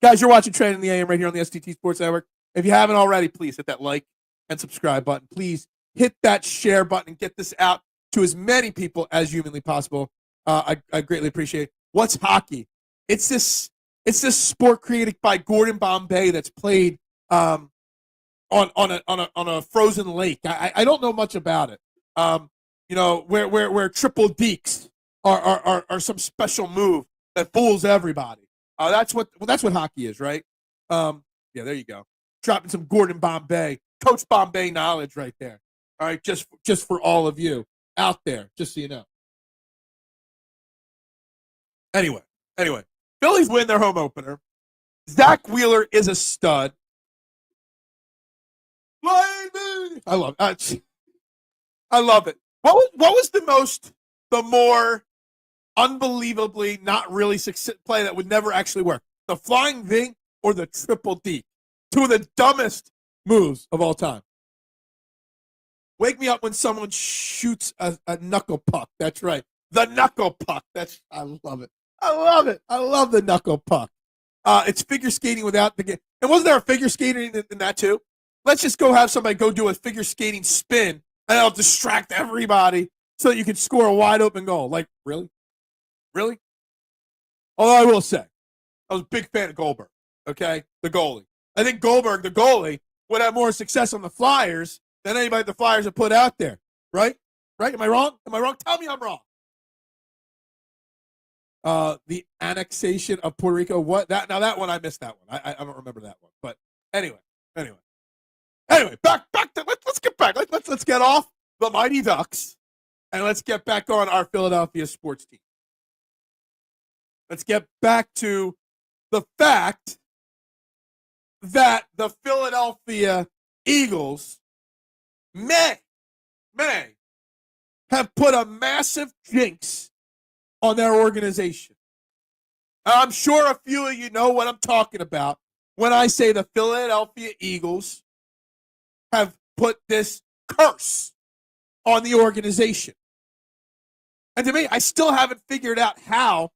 Guys, you're watching Trending in the AM right here on the STT Sports Network. If you haven't already, please hit that like and subscribe button. Please hit that share button and get this out to as many people as humanly possible. I greatly appreciate it. What's hockey? It's this sport created by Gordon Bombay that's played on a frozen lake. I don't know much about it. Where triple deeks are some special move that fools everybody. That's what hockey is, right? Yeah, there you go. Dropping some Gordon Bombay, Coach Bombay knowledge right there. All right, just for all of you out there, just so you know. Anyway, Phillies win their home opener. Zack Wheeler is a stud. I love it. What was the more unbelievably not really success play that would never actually work? The flying V or the triple D? 2 of the dumbest moves of all time. Wake me up when someone shoots a knuckle puck. That's right. The knuckle puck. I love it. I love the knuckle puck. It's figure skating without the game. And wasn't there a figure skating in that too? Let's just go have somebody go do a figure skating spin, and it'll distract everybody so that you can score a wide open goal. Like, really? Really? Although I will say, I was a big fan of Goldberg, okay? The goalie. I think Goldberg, the goalie, would have more success on the Flyers than anybody the Flyers have put out there. Right? Right? Am I wrong? Tell me I'm wrong. The annexation of Puerto Rico. What? That one, I missed that one. I don't remember that one. But anyway. Back to let's get back. Let's get off the Mighty Ducks and let's get back on our Philadelphia sports team. Let's get back to the fact that the Philadelphia Eagles may have put a massive jinx on their organization. I'm sure a few of you know what I'm talking about when I say the Philadelphia Eagles have put this curse on the organization. And to me, I still haven't figured out how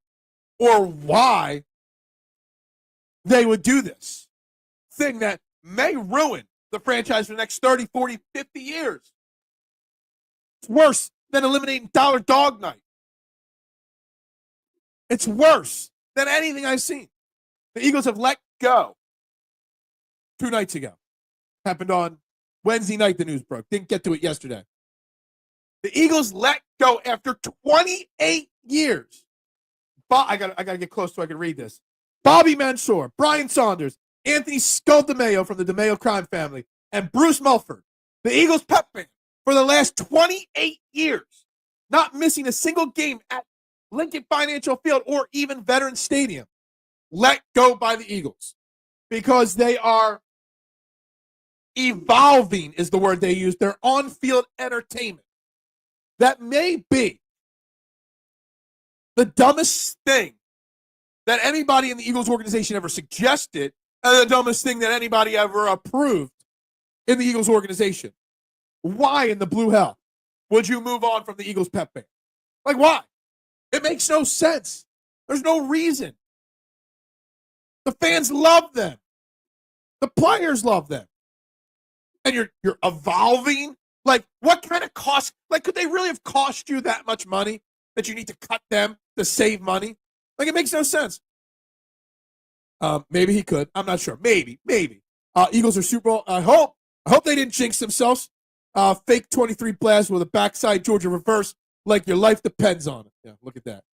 or why they would do this thing that may ruin the franchise for the next 30, 40, 50 years. It's worse than eliminating Dollar Dog Night. It's worse than anything I've seen. The Eagles have let go 2 nights ago. Happened on Wednesday night, the news broke. Didn't get to it yesterday. The Eagles let go after 28 years. I gotta get close so I can read this. Bobby Mansour, Brian Saunders, Anthony DeMeo from the DeMeo crime family, and Bruce Mulford, the Eagles Pep Band, for the last 28 years, not missing a single game at Lincoln Financial Field or even Veterans Stadium, let go by the Eagles because they are evolving, is the word they use, their on-field entertainment. That may be the dumbest thing that anybody in the Eagles organization ever suggested and the dumbest thing that anybody ever approved in the Eagles organization. Why in the blue hell would you move on from the Eagles Pep Band? Like, why? It makes no sense. There's no reason. The fans love them. The players love them. And you're evolving? Like, what kind of cost? Like, could they really have cost you that much money that you need to cut them to save money? Like, it makes no sense. Maybe he could. I'm not sure. Maybe. Eagles are Super Bowl. I hope they didn't jinx themselves. Fake 23 blast with a backside Georgia reverse like your life depends on it. Yeah, look at that.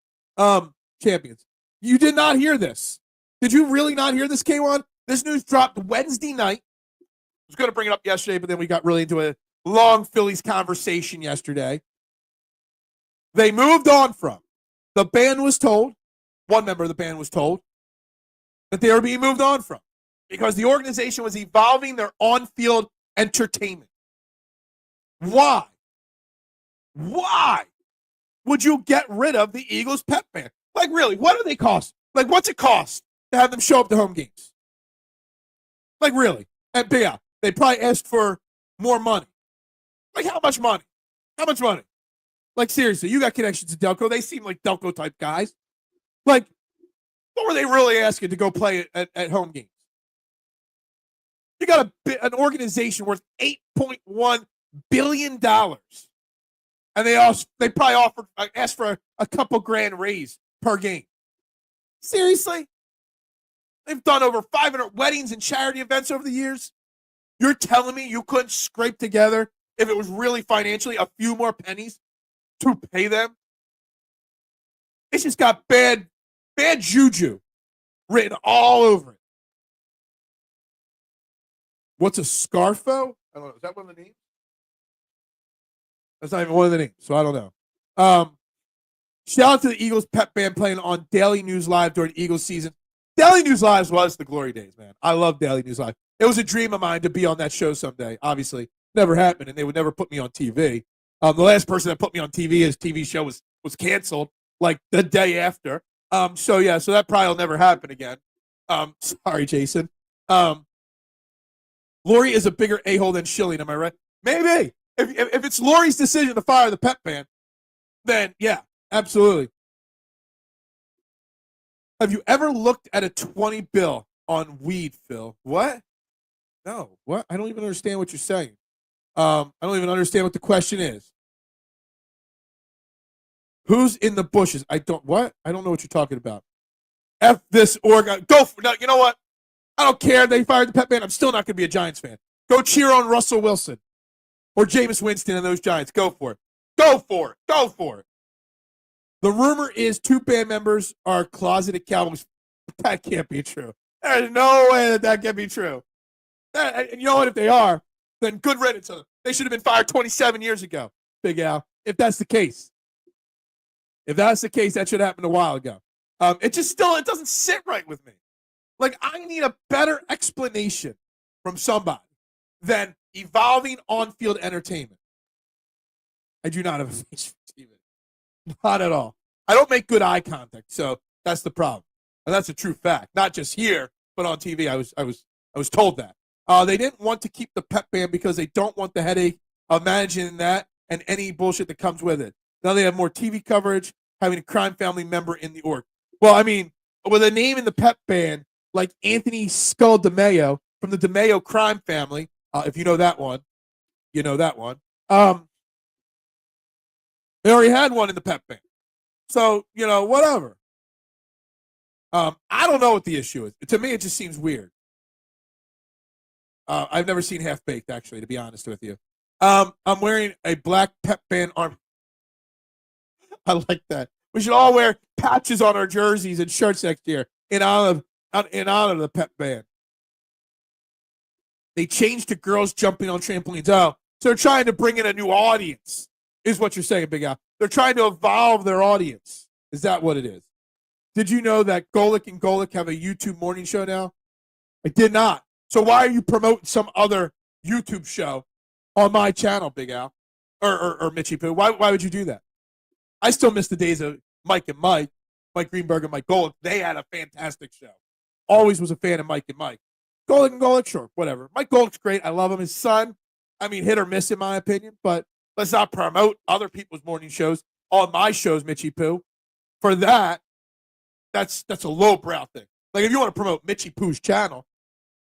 Champions. You did not hear this. Did you really not hear this, K1? This news dropped Wednesday night. I was going to bring it up yesterday, but then we got really into a long Phillies conversation yesterday. They moved on from. The band was told, one member of the band was told, that they were being moved on from because the organization was evolving their on-field entertainment. Why? Why would you get rid of the Eagles Pep Band? Like, really, what do they cost? Like, what's it cost to have them show up to home games? Like, really? And yeah, they probably asked for more money. Like, how much money? How much money? Like, seriously, you got connections to Delco. They seem like Delco-type guys. Like, what were they really asking to go play at home games? You got an organization worth $8.1 billion. And they probably asked for a couple grand raise per game. Seriously? They've done over 500 weddings and charity events over the years. You're telling me you couldn't scrape together, if it was really financially, a few more pennies to pay them? It's just got bad juju written all over it. What's a Scarfo? I don't know. Is that one of the names? That's not even one of the names, so I don't know. Shout out to the Eagles Pep Band playing on Daily News Live during Eagles season. Daily News Live was the glory days, man. I love Daily News Live. It was a dream of mine to be on that show someday. Obviously, never happened, and they would never put me on TV. The last person that put me on TV, his TV show was canceled like the day after. So that probably will never happen again. Sorry, Jason. Laurie is a bigger a-hole than Schilling, am I right? Maybe. If it's Laurie's decision to fire the Pep Band, then yeah, absolutely. Have you ever looked at a 20 bill on weed, Phil? What? No. What? I don't even understand what you're saying. I don't even understand what the question is. Who's in the bushes? What? I don't know what you're talking about. F this org. Go for no, you know what? I don't care. They fired the Pep Band. I'm still not going to be a Giants fan. Go cheer on Russell Wilson or Jameis Winston and those Giants. Go for it. Go for it. Go for it. The rumor is 2 band members are closeted Cowboys. That can't be true. There's no way that can be true. And you know what? If they are, then good riddance to them. They should have been fired 27 years ago, Big Al, if that's the case. If that's the case, that should have happened a while ago. It doesn't sit right with me. Like, I need a better explanation from somebody than evolving on-field entertainment. I do not have a face for Steven. Not at all. I don't make good eye contact, so that's the problem. And that's a true fact. Not just here, but on TV. I was told that. They didn't want to keep the Pep Band because they don't want the headache of managing that and any bullshit that comes with it. Now they have more TV coverage, having a crime family member in the org. Well, I mean, with a name in the Pep Band like Anthony DeMeo from the DeMeo crime family, If you know that one, you know that one. They already had one in the Pep Band. So, whatever. I don't know what the issue is. To me, it just seems weird. I've never seen Half Baked, actually, to be honest with you. I'm wearing a black Pep Band arm. I like that. We should all wear patches on our jerseys and shirts next year in honor of the Pep Band. They changed to girls jumping on trampolines. Oh, so they're trying to bring in a new audience, is what you're saying, Big Al. They're trying to evolve their audience. Is that what it is? Did you know that Golick and Golick have a YouTube morning show now? I did not. So why are you promoting some other YouTube show on my channel, Big Al? Or Mitchie Poo? Why would you do that? I still miss the days of Mike Greenberg and Mike Golick. They had a fantastic show. Always was a fan of Mike and Mike. Golick and Golick, sure, whatever. Mike Golick's great. I love him. His son, hit or miss in my opinion, but let's not promote other people's morning shows on my shows, Mitchie Poo. For that, that's a lowbrow thing. Like if you want to promote Mitchie Poo's channel,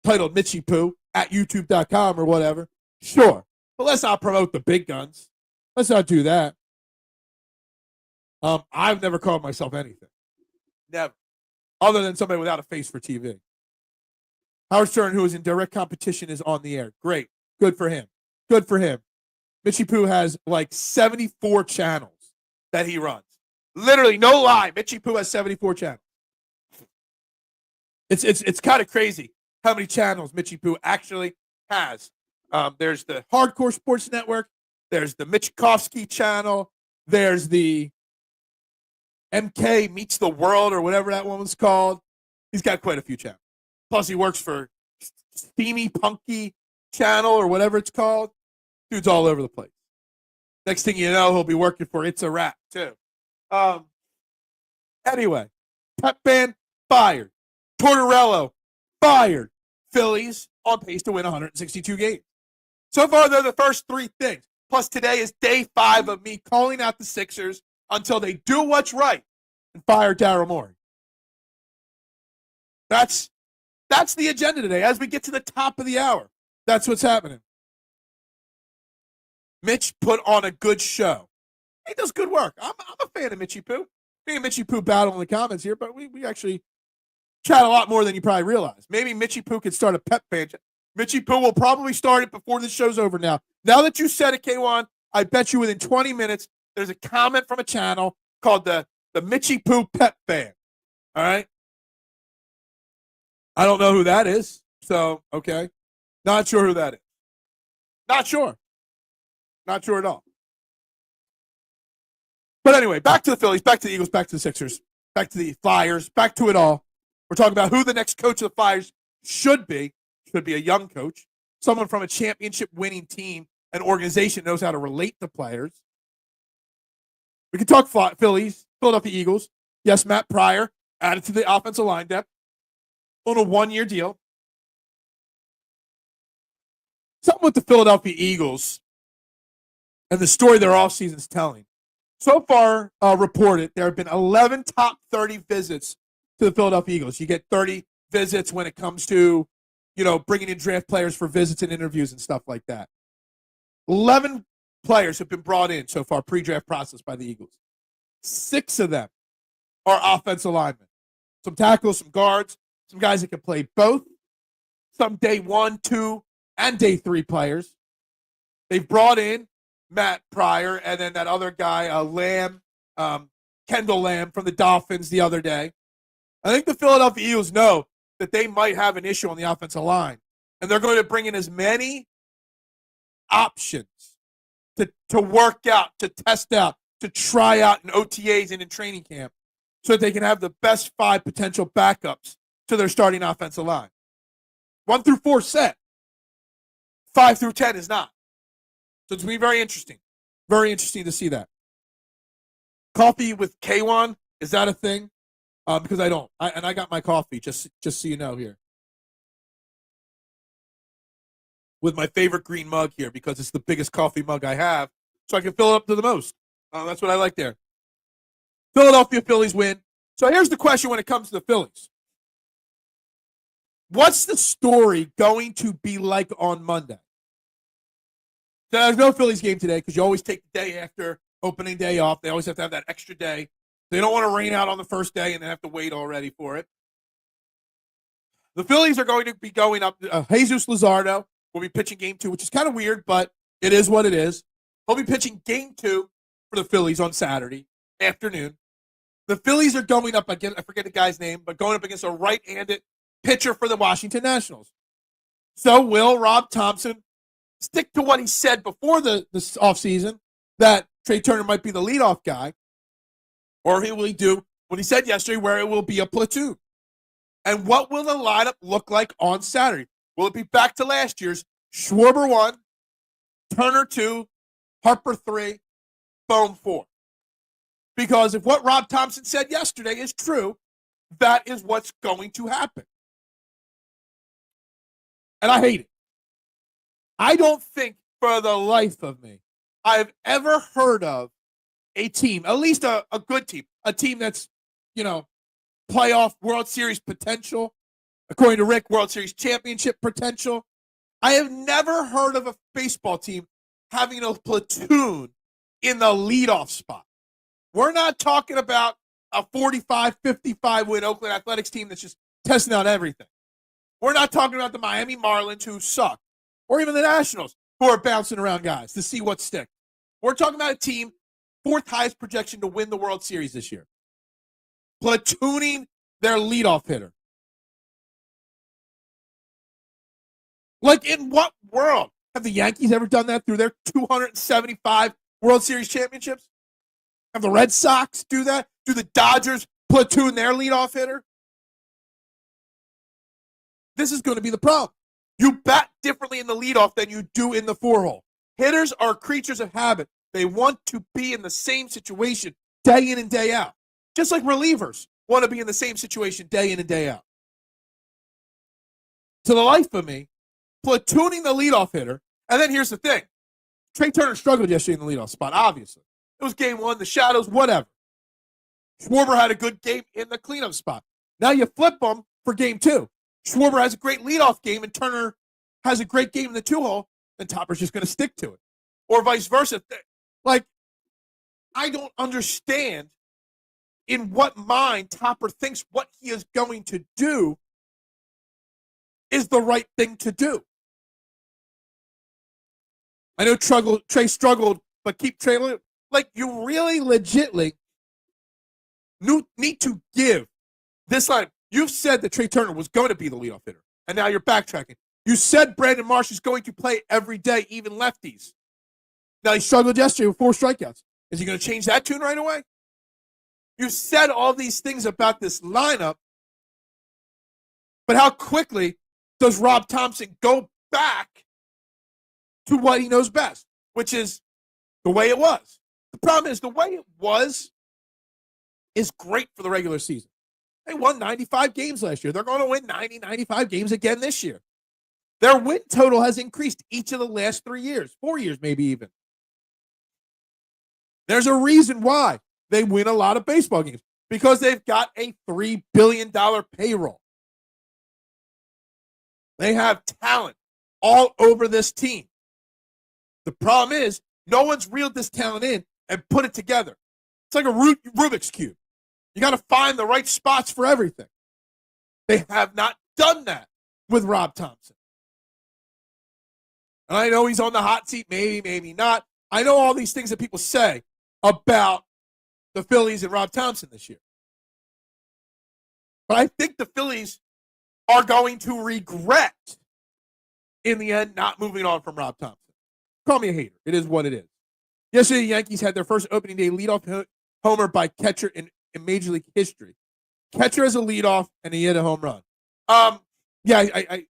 titled Mitchie Poo at YouTube.com or whatever, sure. But let's not promote the big guns. Let's not do that. I've never called myself anything. Never. Other than somebody without a face for TV. Howard Stern, who is in direct competition, is on the air. Great. Good for him. Good for him. Mitchie Poo has like 74 channels that he runs. Literally, no lie. Mitchie Poo has 74 channels. It's kind of crazy how many channels Mitchie Poo actually has. There's the Hardcore Sports Network. There's the Michkovsky channel. There's the MK Meets the World or whatever that one was called. He's got quite a few channels. Plus, he works for Steamy Punky channel or whatever it's called. Dude's all over the place. Next thing you know, he'll be working for It's a Wrap, too. Anyway, Pep Band, fired. Tortorella, fired. Phillies on pace to win 162 games. So far, they're the first three things. Plus, today is day 5 of me calling out the Sixers until they do what's right and fire Daryl Morey. That's the agenda today. As we get to the top of the hour, that's what's happening. Mitch put on a good show. He does good work. I'm a fan of Mitchie Poo. Me and Mitchie Poo battle in the comments here, but we actually chat a lot more than you probably realize. Maybe Mitchie Poo could start a Pep Band. Mitchie Poo will probably start it before this show's over now. Now that you said it, K1, I bet you within 20 minutes, there's a comment from a channel called the Mitchie Poo Pep Band. All right? I don't know who that is. So, okay. Not sure who that is. Not sure. Not sure at all. But anyway, back to the Phillies, back to the Eagles, back to the Sixers, back to the Flyers, back to it all. We're talking about who the next coach of the Flyers should be. Should be a young coach, someone from a championship-winning team, an organization that knows how to relate to players. We can talk Phillies, Philadelphia Eagles. Yes, Matt Pryor added to the offensive line depth on a 1-year deal. Something with the Philadelphia Eagles and the story their offseason is telling. So far reported, there have been 11 top 30 visits to the Philadelphia Eagles. You get 30 visits when it comes to, bringing in draft players for visits and interviews and stuff like that. 11 players have been brought in so far, pre-draft process by the Eagles. 6 of them are offensive linemen. Some tackles, some guards, some guys that can play both. Some day 1, 2, and day 3 players. They've brought in Matt Pryor and then that other guy, Kendall Lamb from the Dolphins the other day. I think the Philadelphia Eagles know that they might have an issue on the offensive line, and they're going to bring in as many options to work out, to test out, to try out in OTAs and in training camp so that they can have the best 5 potential backups to their starting offensive line. 1 through 4 set. 5 through 10 is not. So it's going to be very interesting. Very interesting to see that. Coffee with K1, is that a thing? Because I don't. I got my coffee, just so you know here. With my favorite green mug here because it's the biggest coffee mug I have, so I can fill it up to the most. That's what I like there. Philadelphia Phillies win. So here's the question when it comes to the Phillies. What's the story going to be like on Monday? There's no Phillies game today because you always take the day after opening day off. They always have to have that extra day. They don't want to rain out on the first day and then have to wait already for it. The Phillies are going to be going up. Jesus Luzardo will be pitching game 2, which is kind of weird, but it is what it is. He'll be pitching game 2 for the Phillies on Saturday afternoon. The Phillies are going up against, I forget the guy's name, but going up against a right-handed pitcher for the Washington Nationals. So will Rob Thompson stick to what he said before the offseason, that Trey Turner might be the leadoff guy, or will he do what he said yesterday, where it will be a platoon? And what will the lineup look like on Saturday? Will it be back to last year's Schwarber 1, Turner 2, Harper 3, Bohm 4? Because if what Rob Thompson said yesterday is true, that is what's going to happen. And I hate it. I don't think for the life of me I've ever heard of a team, at least a good team, a team that's, playoff World Series potential, according to Rick, World Series championship potential. I have never heard of a baseball team having a platoon in the leadoff spot. We're not talking about a 45, 55 win Oakland Athletics team that's just testing out everything. We're not talking about the Miami Marlins who suck, or even the Nationals who are bouncing around guys to see what sticks. We're talking about a team, 4th highest projection to win the World Series this year, platooning their leadoff hitter. Like, in what world have the Yankees ever done that through their 275 World Series championships? Have the Red Sox do that? Do the Dodgers platoon their leadoff hitter? This is going to be the problem. You bat differently in the leadoff than you do in the 4-hole. Hitters are creatures of habit. They want to be in the same situation day in and day out. Just like relievers want to be in the same situation day in and day out. To the life of me, platooning the leadoff hitter, and then here's the thing. Trey Turner struggled yesterday in the leadoff spot, obviously. It was game 1, the shadows, whatever. Schwarber had a good game in the cleanup spot. Now you flip them for game 2. Schwarber has a great leadoff game, and Turner has a great game in the 2-hole, then Topper's just going to stick to it. Or vice versa. Like, I don't understand in what mind Topper thinks what he is going to do is the right thing to do. I know Trey struggled, but keep trailing. Like, you really legitly need to give this line. You've said that Trey Turner was going to be the leadoff hitter, and now you're backtracking. You said Brandon Marsh is going to play every day, even lefties. Now, he struggled yesterday with 4 strikeouts. Is he going to change that tune right away? You said all these things about this lineup, but how quickly does Rob Thompson go back to what he knows best, which is the way it was? The problem is the way it was is great for the regular season. They won 95 games last year. They're going to win 90, 95 games again this year. Their win total has increased each of the last 3 years, 4 years maybe even. There's a reason why they win a lot of baseball games, because they've got a $3 billion payroll. They have talent all over this team. The problem is no one's reeled this talent in and put it together. It's like a Rubik's Cube. You got to find the right spots for everything. They have not done that with Rob Thompson. And I know he's on the hot seat, maybe not. I know all these things that people say about the Phillies and Rob Thompson this year. But I think the Phillies are going to regret, in the end, not moving on from Rob Thompson. Call me a hater. It is what it is. Yesterday, the Yankees had their first opening day leadoff homer by catcher in Major League history. Catcher as a leadoff, and he hit a home run. Yeah,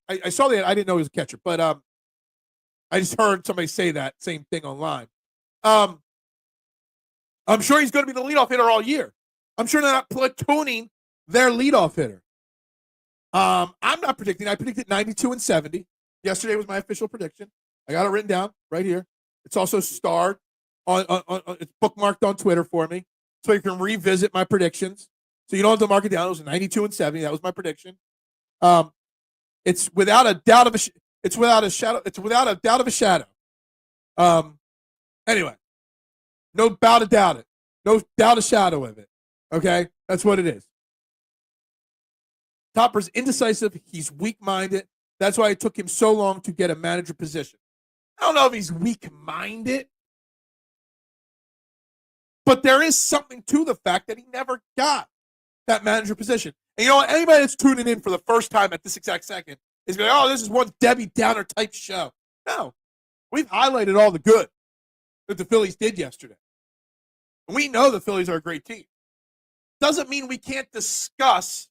I saw that. I didn't know he was a catcher, but I just heard somebody say that same thing online. I'm sure he's going to be the leadoff hitter all year. I'm sure they're not platooning their leadoff hitter. I'm not predicting. I predicted 92 and 70. Yesterday was my official prediction. I got it written down right here. It's also starred on it's bookmarked on Twitter for me, so you can revisit my predictions. So you don't have to mark it down. It was 92 and 70. That was my prediction. It's without a doubt of a shadow Anyway, no doubt about it. No doubt a shadow of it. Okay? That's what it is. Topper's indecisive. He's weak-minded. That's why it took him so long to get a manager position. I don't know if he's weak-minded, but there is something to the fact that he never got that manager position. And you know what? Anybody that's tuning in for the first time at this exact second is going, oh, this is one Debbie Downer type show. No. We've highlighted all the good that the Phillies did yesterday. And we know the Phillies are a great team. Doesn't mean we can't discuss,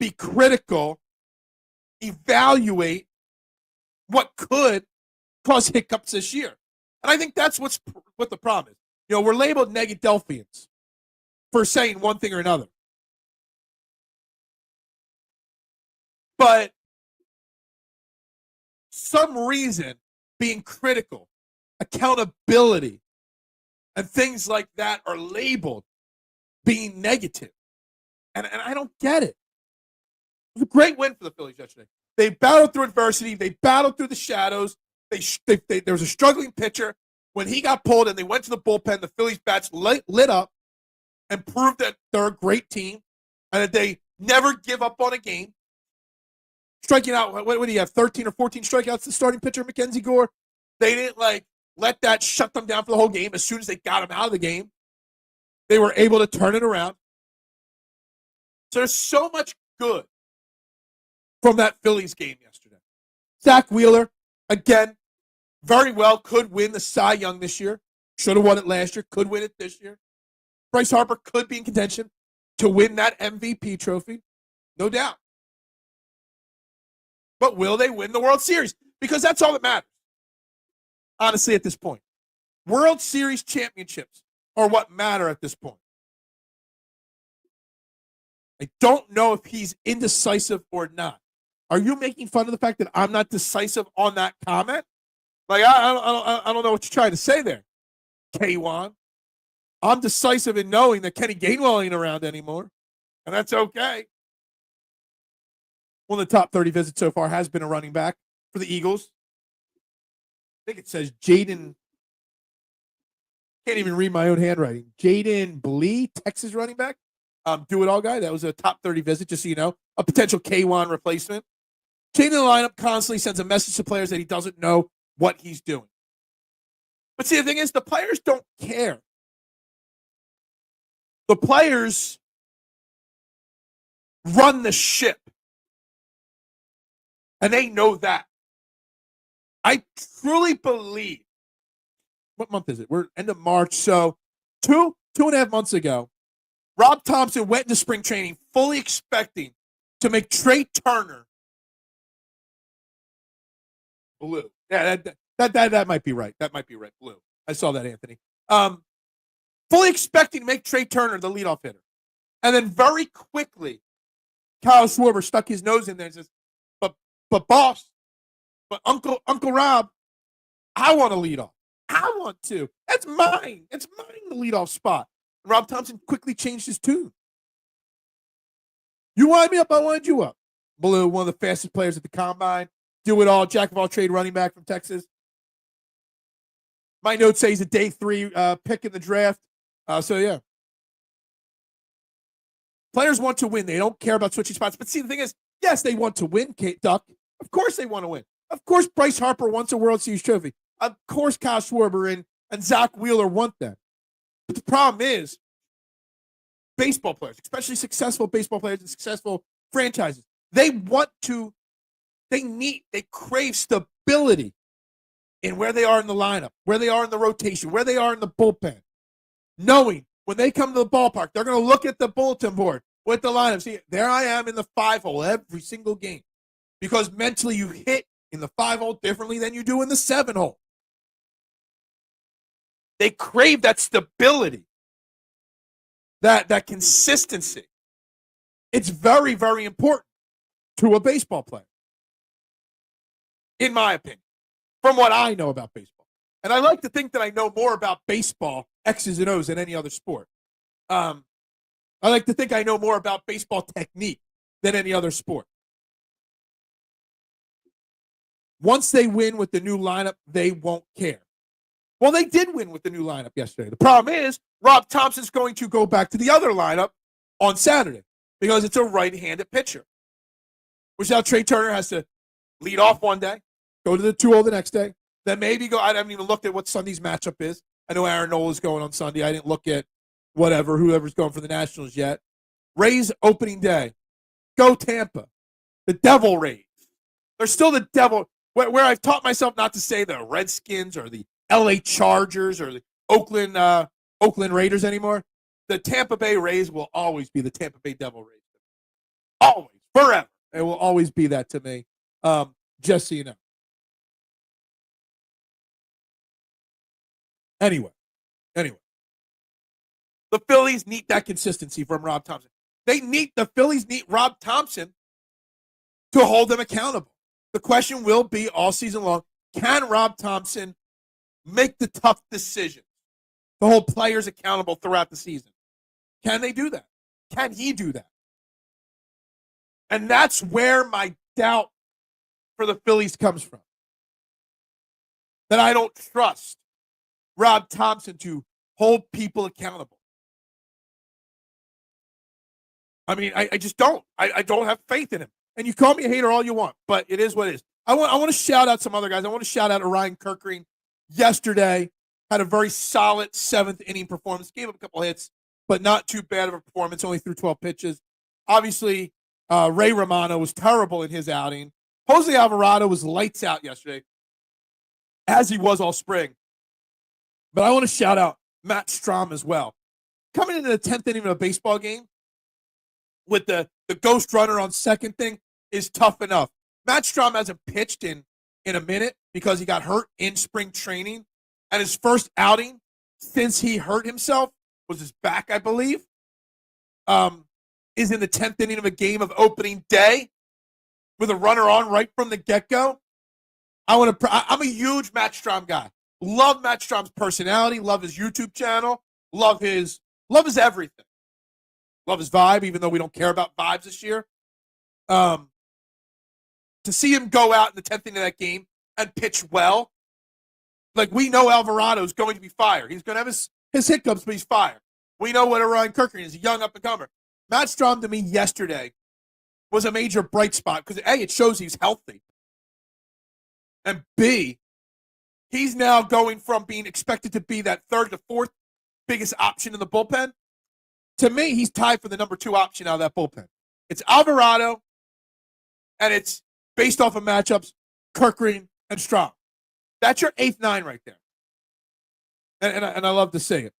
be critical, evaluate what could cause hiccups this year. And I think that's what the problem is. You know, we're labeled Negadelphians for saying one thing or another. But some reason being critical, accountability, and things like that are labeled being negative. And I don't get it. It was a great win for the Phillies yesterday. They battled through adversity. They battled through the shadows. There was a struggling pitcher. When he got pulled and they went to the bullpen, the Phillies bats lit up and proved that they're a great team and that they never give up on a game. Striking out, what do you have, 13 or 14 strikeouts to starting pitcher Mackenzie Gore? They didn't, let that shut them down for the whole game. As soon as they got him out of the game, they were able to turn it around. So there's so much good from that Phillies game yesterday. Zack Wheeler, again, very well could win the Cy Young this year. Should have won it last year. Could win it this year. Bryce Harper could be in contention to win that MVP trophy. No doubt. But will they win the World Series? Because that's all that matters. Honestly, at this point. World Series championships are what matter at this point. I don't know if he's indecisive or not. Are you making fun of the fact that I'm not decisive on that comment? I don't know what you're trying to say there, K1. I'm decisive in knowing that Kenny Gainwell ain't around anymore, and that's okay. One of the top 30 visits so far has been a running back for the Eagles. I think it says Jaden. Can't even read my own handwriting. Jaden Blee, Texas running back. Do-it-all guy. That was a top 30 visit, just so you know. A potential K1 replacement. Changing the lineup constantly sends a message to players that he doesn't know what he's doing. But see, the thing is, the players don't care. The players run the ship. And they know that. I truly believe, what month is it? We're end of March. So 2.5 months ago, Rob Thompson went into spring training fully expecting to make Trey Turner blue. Yeah, that might be right. That might be right. Blue. I saw that, Anthony. Fully expecting to make Trey Turner the leadoff hitter. And then very quickly, Kyle Schwarber stuck his nose in there and says, but boss, but Uncle Rob, I want to lead off. I want to. That's mine. It's mine, the leadoff spot. And Rob Thompson quickly changed his tune. You wind me up, I wind you up. Blue, one of the fastest players at the combine. Do it all, jack of all trade running back from Texas. My notes say he's a day 3 pick in the draft. So, yeah. Players want to win. They don't care about switching spots. But see, the thing is, yes, they want to win, Duck. Of course they want to win. Of course Bryce Harper wants a World Series trophy. Of course Kyle Schwarber and Zack Wheeler want that. But the problem is, baseball players, especially successful baseball players and successful franchises, they crave stability in where they are in the lineup, where they are in the rotation, where they are in the bullpen. Knowing when they come to the ballpark, they're going to look at the bulletin board with the lineup. See, there I am in the 5-hole every single game. Because mentally you hit in the 5-hole differently than you do in the 7-hole. They crave that stability, that consistency. It's very, very important to a baseball player, in my opinion, from what I know about baseball. And I like to think that I know more about baseball, X's and O's, than any other sport. I like to think I know more about baseball technique than any other sport. once they win with the new lineup, they won't care. Well, they did win with the new lineup yesterday. The problem is Rob Thompson's going to go back to the other lineup on Saturday because it's a right-handed pitcher, which now Trey Turner has to lead off one day, go to the 2-0 the next day, then maybe go. I haven't even looked at what Sunday's matchup is. I know Aaron Nola's going on Sunday. I didn't look at whoever's going for the Nationals yet. Rays opening day. Go Tampa. The Devil Rays. They're still the Devil. Where I've taught myself not to say the Redskins or the LA Chargers or the Oakland Raiders anymore. The Tampa Bay Rays will always be the Tampa Bay Devil Rays. Always. Forever. It will always be that to me. Just so you know. Anyway. The Phillies need that consistency from Rob Thompson. The Phillies need Rob Thompson to hold them accountable. The question will be all season long, can Rob Thompson make the tough decision to hold players accountable throughout the season? Can they do that? Can he do that? And that's where my doubt for the Phillies comes from. That I don't trust Rob Thompson to hold people accountable. I mean, I just don't. I don't have faith in him. And you call me a hater all you want, but it is what it is. I want to shout out some other guys. I want to shout out Orion Kirkering. Yesterday had a very solid 7th inning performance. Gave up a couple hits, but not too bad of a performance. Only threw 12 pitches. Obviously, Ray Romano was terrible in his outing. Jose Alvarado was lights out yesterday, as he was all spring. But I want to shout out Matt Strom as well. Coming into the 10th inning of a baseball game with the ghost runner on second thing is tough enough. Matt Strom hasn't pitched in a minute because he got hurt in spring training. And his first outing since he hurt himself was his back, I believe, is in the 10th inning of a game of opening day with a runner on right from the get-go. I'm a huge Matt Strom guy. Love Matt Strom's personality. Love his YouTube channel. Love his everything. Love his vibe, even though we don't care about vibes this year. To see him go out in the 10th inning of that game and pitch well, like we know Alvarado's going to be fired. He's going to have his hiccups, but he's fired. We know what Orion Kirkering is, a young up-and-comer. Matt Strom, to me, yesterday was a major bright spot because, A, it shows he's healthy. And, B, he's now going from being expected to be that third to fourth biggest option in the bullpen. To me, he's tied for the number 2 option out of that bullpen. It's Alvarado, and it's based off of matchups, Kirkering and Strom. That's your 8th, 9 right there. And I love to see it.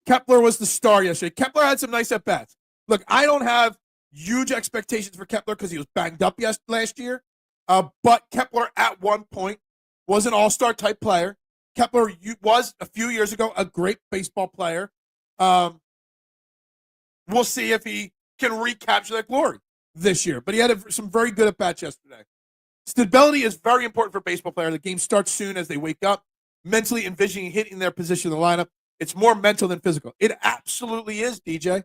Kepler was the star yesterday. Kepler had some nice at-bats. Look, I don't have huge expectations for Kepler because he was banged up last year. But Kepler at one point was an all-star type player. Kepler was, a few years ago, a great baseball player. We'll see if he can recapture that glory this year. But he had some very good at-bats yesterday. Stability is very important for a baseball player. The game starts soon as they wake up, mentally envisioning hitting their position in the lineup. It's more mental than physical. It absolutely is, DJ.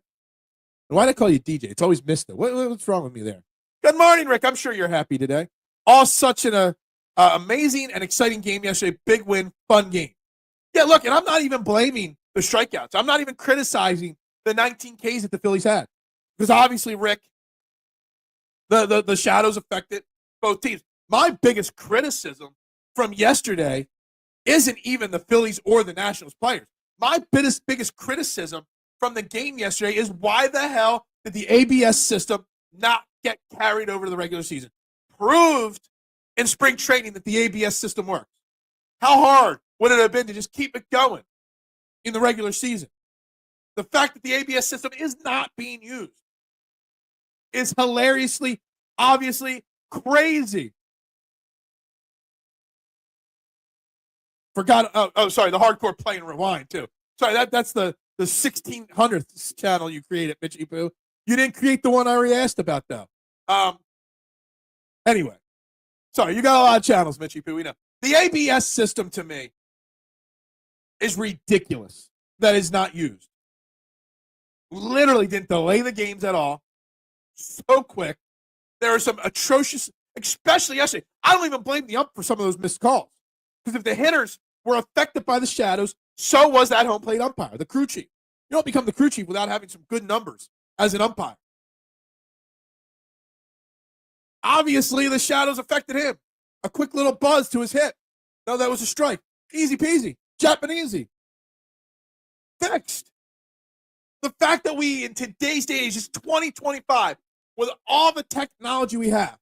Why did I call you DJ? It's always Mister. What's wrong with me there? Good morning, Rick. I'm sure you're happy today. All such an amazing and exciting game yesterday. Big win, fun game. Yeah, look, and I'm not even blaming the strikeouts. I'm not even criticizing the 19 Ks that the Phillies had. Because obviously, Rick, the shadows affected both teams. My biggest criticism from yesterday isn't even the Phillies or the Nationals players. My biggest criticism from the game yesterday is why the hell did the ABS system not get carried over to the regular season? Proved in spring training that the ABS system works. How hard would it have been to just keep it going in the regular season? The fact that the ABS system is not being used is hilariously, obviously crazy. Forgot. Oh, sorry. The hardcore play and rewind too. Sorry, that's the 1600th channel you created, Mitchy Poo. You didn't create the one I already asked about though. Anyway, sorry, you got a lot of channels, Mitchy Poo. We know the ABS system to me is ridiculous. That is not used. Literally didn't delay the games at all. So quick. There are some atrocious. especially yesterday. I don't even blame the ump for some of those missed calls, because if the hitters were affected by the shadows, so was that home plate umpire, the crew chief. You don't become the crew chief without having some good numbers as an umpire. Obviously, the shadows affected him. A quick little buzz to his hip. No, that was a strike. Easy peasy. Japanesey. Fixed. The fact that we, in today's day, is just 2025, with all the technology we have,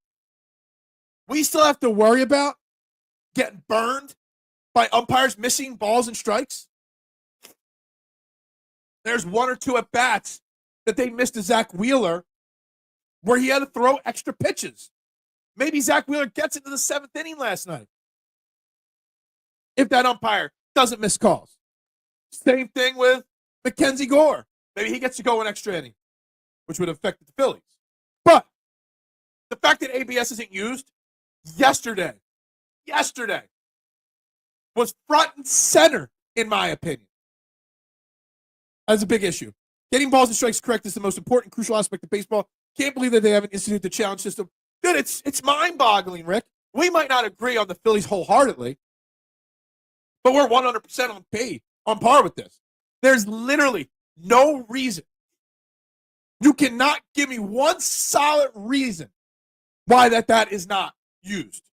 we still have to worry about getting burned by umpires missing balls and strikes. There's one or two at bats that they missed to Zack Wheeler where he had to throw extra pitches. Maybe Zack Wheeler gets into the 7th inning last night if that umpire doesn't miss calls. Same thing with Mackenzie Gore. Maybe he gets to go an extra inning, which would affect the Phillies. But the fact that ABS isn't used yesterday was front and center, in my opinion. That's a big issue. Getting balls and strikes correct is the most important, crucial aspect of baseball. Can't believe that they haven't instituted the challenge system. Dude, it's mind-boggling, Rick. We might not agree on the Phillies wholeheartedly, but we're 100% on par with this. There's literally no reason. You cannot give me one solid reason why that is not used.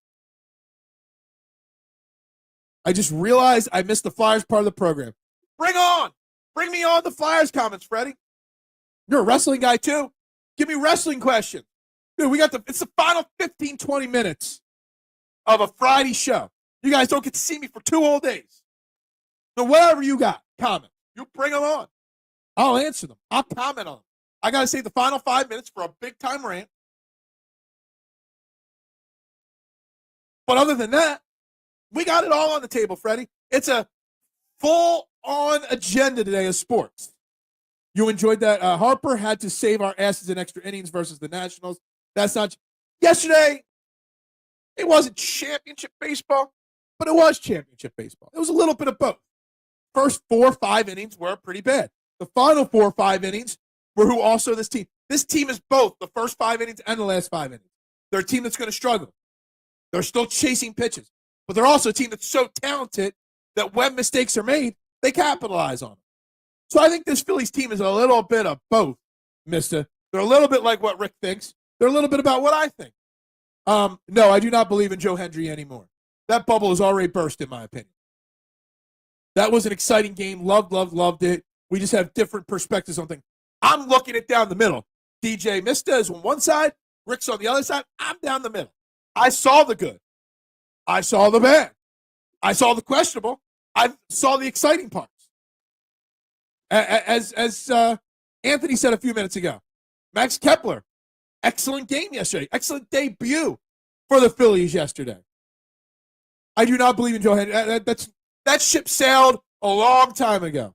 I just realized I missed the Flyers part of the program. Bring me on the Flyers comments, Freddie. You're a wrestling guy too. Give me wrestling questions. Dude, it's the final 15, 20 minutes of a Friday show. You guys don't get to see me for 2 whole days. So whatever you got, comment. You bring them on. I'll answer them. I'll comment on them. I got to save the final 5 minutes for a big-time rant. But other than that, we got it all on the table, Freddie. It's a full-on agenda today of sports. You enjoyed that? Harper had to save our asses in extra innings versus the Nationals. That's not – yesterday, it wasn't championship baseball, but it was championship baseball. It was a little bit of both. First 4 or 5 innings were pretty bad. The final 4 or 5 innings were who also this team. This team is both the first 5 innings and the last 5 innings. They're a team that's going to struggle. They're still chasing pitches. But they're also a team that's so talented that when mistakes are made, they capitalize on them. So I think this Phillies team is a little bit of both, mister. They're a little bit like what Rick thinks. They're a little bit about what I think. No, I do not believe in Joe Hendry anymore. That bubble has already burst, in my opinion. That was an exciting game. Loved it. We just have different perspectives on things. I'm looking it down the middle. DJ Mista is on one side. Rick's on the other side. I'm down the middle. I saw the good. I saw the bad. I saw the questionable. I saw the exciting parts. As Anthony said a few minutes ago, Max Kepler, excellent game yesterday. Excellent debut for the Phillies yesterday. I do not believe in Joe Hendry. That ship sailed a long time ago.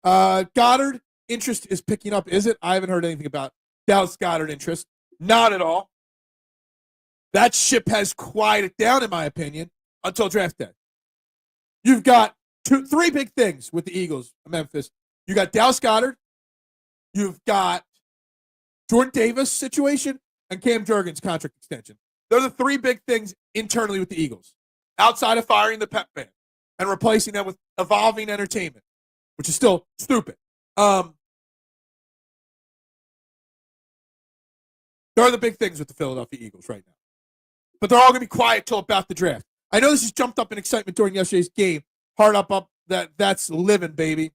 Goddard interest is picking up, is it? I haven't heard anything about Dallas Goddard interest. Not at all. That ship has quieted down, in my opinion, until draft day. You've got 3 big things with the Eagles, Memphis. You got Dallas Goddard. You've got Jordan Davis situation and Cam Jurgens contract extension. They're the 3 big things internally with the Eagles, outside of firing the Pep Band and replacing them with evolving entertainment, which is still stupid. They're the big things with the Philadelphia Eagles right now. But they're all going to be quiet till about the draft. I know this has jumped up in excitement during yesterday's game. Hard up, that's living, baby.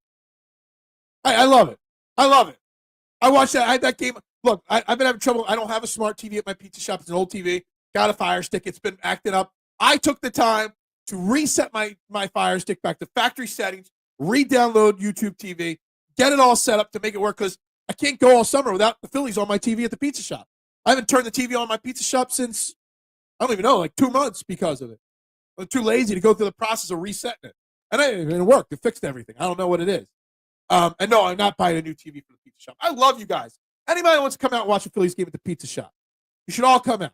I love it. I watched that game. Look, I've been having trouble. I don't have a smart TV at my pizza shop. It's an old TV. Got a Fire Stick. It's been acting up. I took the time to reset my Fire Stick back to factory settings, re-download YouTube TV, get it all set up to make it work, because I can't go all summer without the Phillies on my TV at the pizza shop. I haven't turned the TV on my pizza shop since, I don't even know, like 2 months because of it. I'm too lazy to go through the process of resetting it. And it worked. It fixed everything. I don't know what it is. And no, I'm not buying a new TV for the pizza shop. I love you guys. Anybody that wants to come out and watch a Phillies game at the pizza shop, you should all come out.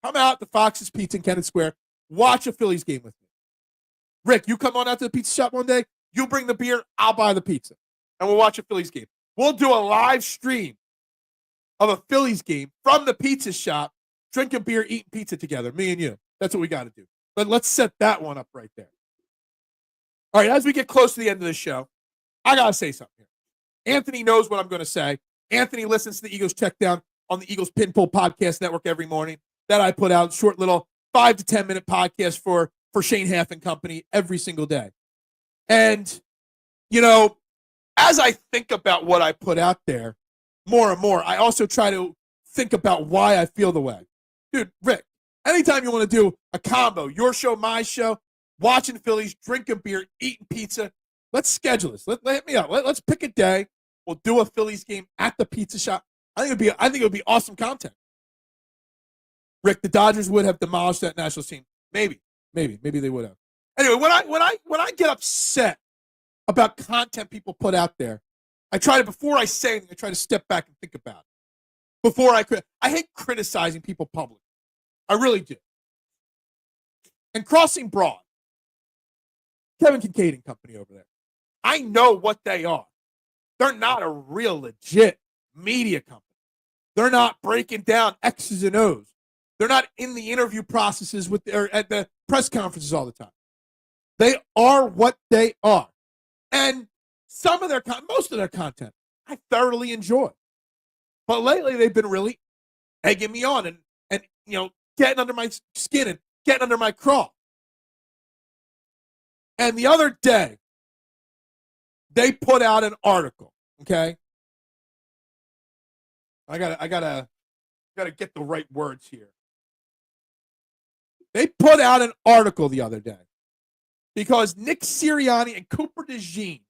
Come out to Fox's Pizza in Kennett Square. Watch a Phillies game with me. Rick, you come on out to the pizza shop one day. You bring the beer. I'll buy the pizza. And we'll watch a Phillies game. We'll do a live stream of a Phillies game from the pizza shop drinking beer, eating pizza together, me and you. That's what we got to do. But let's set that one up right there. All right, as we get close to the end of the show, I got to say something here. Anthony knows what I'm going to say. Anthony listens to the Eagles Check Down on the Eagles Pinpool Podcast Network every morning that I put out, short little 5 to 10 minute podcast for Shane Half and company every single day. And, you know, as I think about what I put out there more and more, I also try to think about why I feel the way. Dude, Rick, anytime you want to do a combo, your show, my show, watching Phillies, drinking beer, eating pizza, let's schedule this. Hit me up. Let's pick a day. We'll do a Phillies game at the pizza shop. I think it would be awesome content. Rick, the Dodgers would have demolished that national team. Maybe they would have. Anyway, when I get upset about content people put out there, before I say anything, I try to step back and think about it. I hate criticizing people publicly. I really do. And crossing broad, Kevin Kincaid and company over there, I know what they are. They're not a real legit media company. They're not breaking down X's and O's. They're not in the interview processes or at the press conferences all the time. They are what they are. And most of their content, I thoroughly enjoy. But lately, they've been really egging me on and getting under my skin and getting under my craw. And the other day, they put out an article. Okay, I gotta get the right words here. They put out an article the other day because Nick Sirianni and Cooper DeJean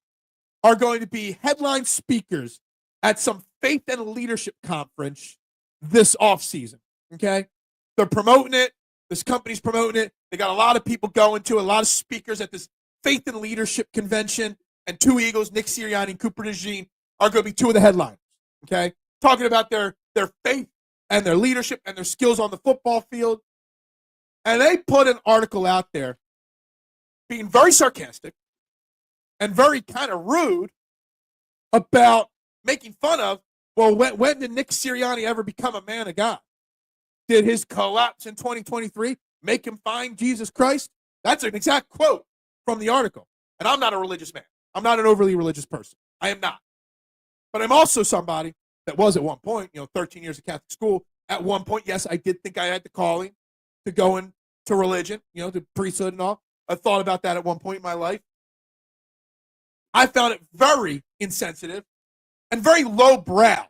are going to be headline speakers at some faith and leadership conference this offseason. Okay, they're promoting it. This company's promoting it. They got a lot of people going to, a lot of speakers at this faith and leadership convention. And two Eagles, Nick Sirianni and Cooper DeJean, are going to be two of the headliners. Okay, talking about their faith and their leadership and their skills on the football field. And they put an article out there being very sarcastic and very kind of rude about making fun of, well, when did Nick Sirianni ever become a man of God? Did his collapse in 2023 make him find Jesus Christ? That's an exact quote from the article. And I'm not a religious man. I'm not an overly religious person. I am not. But I'm also somebody that was at one point, 13 years of Catholic school. At one point, yes, I did think I had the calling to go into religion, to priesthood and all. I thought about that at one point in my life. I found it very insensitive and very lowbrow.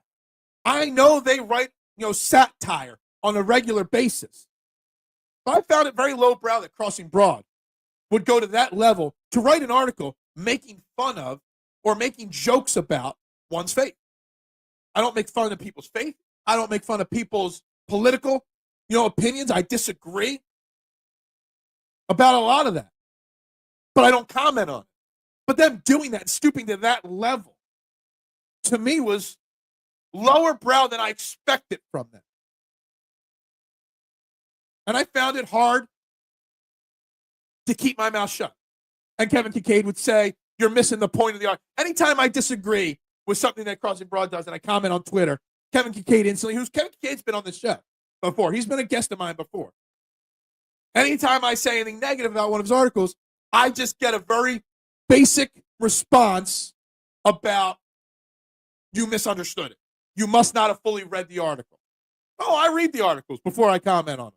I know they write, satire on a regular basis. But I found it very lowbrow that Crossing Broad would go to that level to write an article making fun of or making jokes about one's faith. I don't make fun of people's faith. I don't make fun of people's political, opinions. I disagree about a lot of that. But I don't comment on it. But them doing that and stooping to that level, to me, was lower brow than I expected from them. And I found it hard to keep my mouth shut. And Kevin Kincaid would say, you're missing the point of the argument. Anytime I disagree with something that Crossing Broad does and I comment on Twitter, Kevin Kincaid instantly, Kevin Kincaid's been on this show before. He's been a guest of mine before. Anytime I say anything negative about one of his articles, I just get a very basic response about, you misunderstood it. You must not have fully read the article. Oh, I read the articles before I comment on them.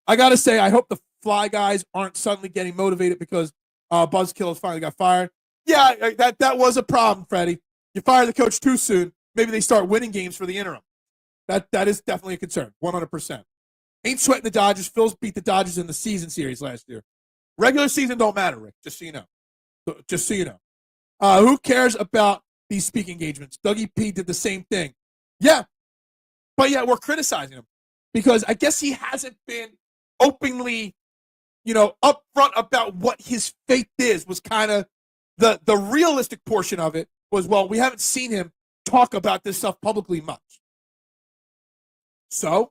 I got to say, I hope the Fly guys aren't suddenly getting motivated because Buzzkill has finally got fired. Yeah, that was a problem, Freddie. You fire the coach too soon, maybe they start winning games for the interim. That is definitely a concern, 100%. Ain't sweating the Dodgers. Phil's beat the Dodgers in the season series last year. Regular season don't matter, Rick, just so you know. Just so you know. Who cares about these speaking engagements? Dougie P did the same thing. Yeah, but yeah, we're criticizing him because I guess he hasn't been openly, upfront about what his faith is. Was kind of the realistic portion of it was, well, we haven't seen him talk about this stuff publicly much. So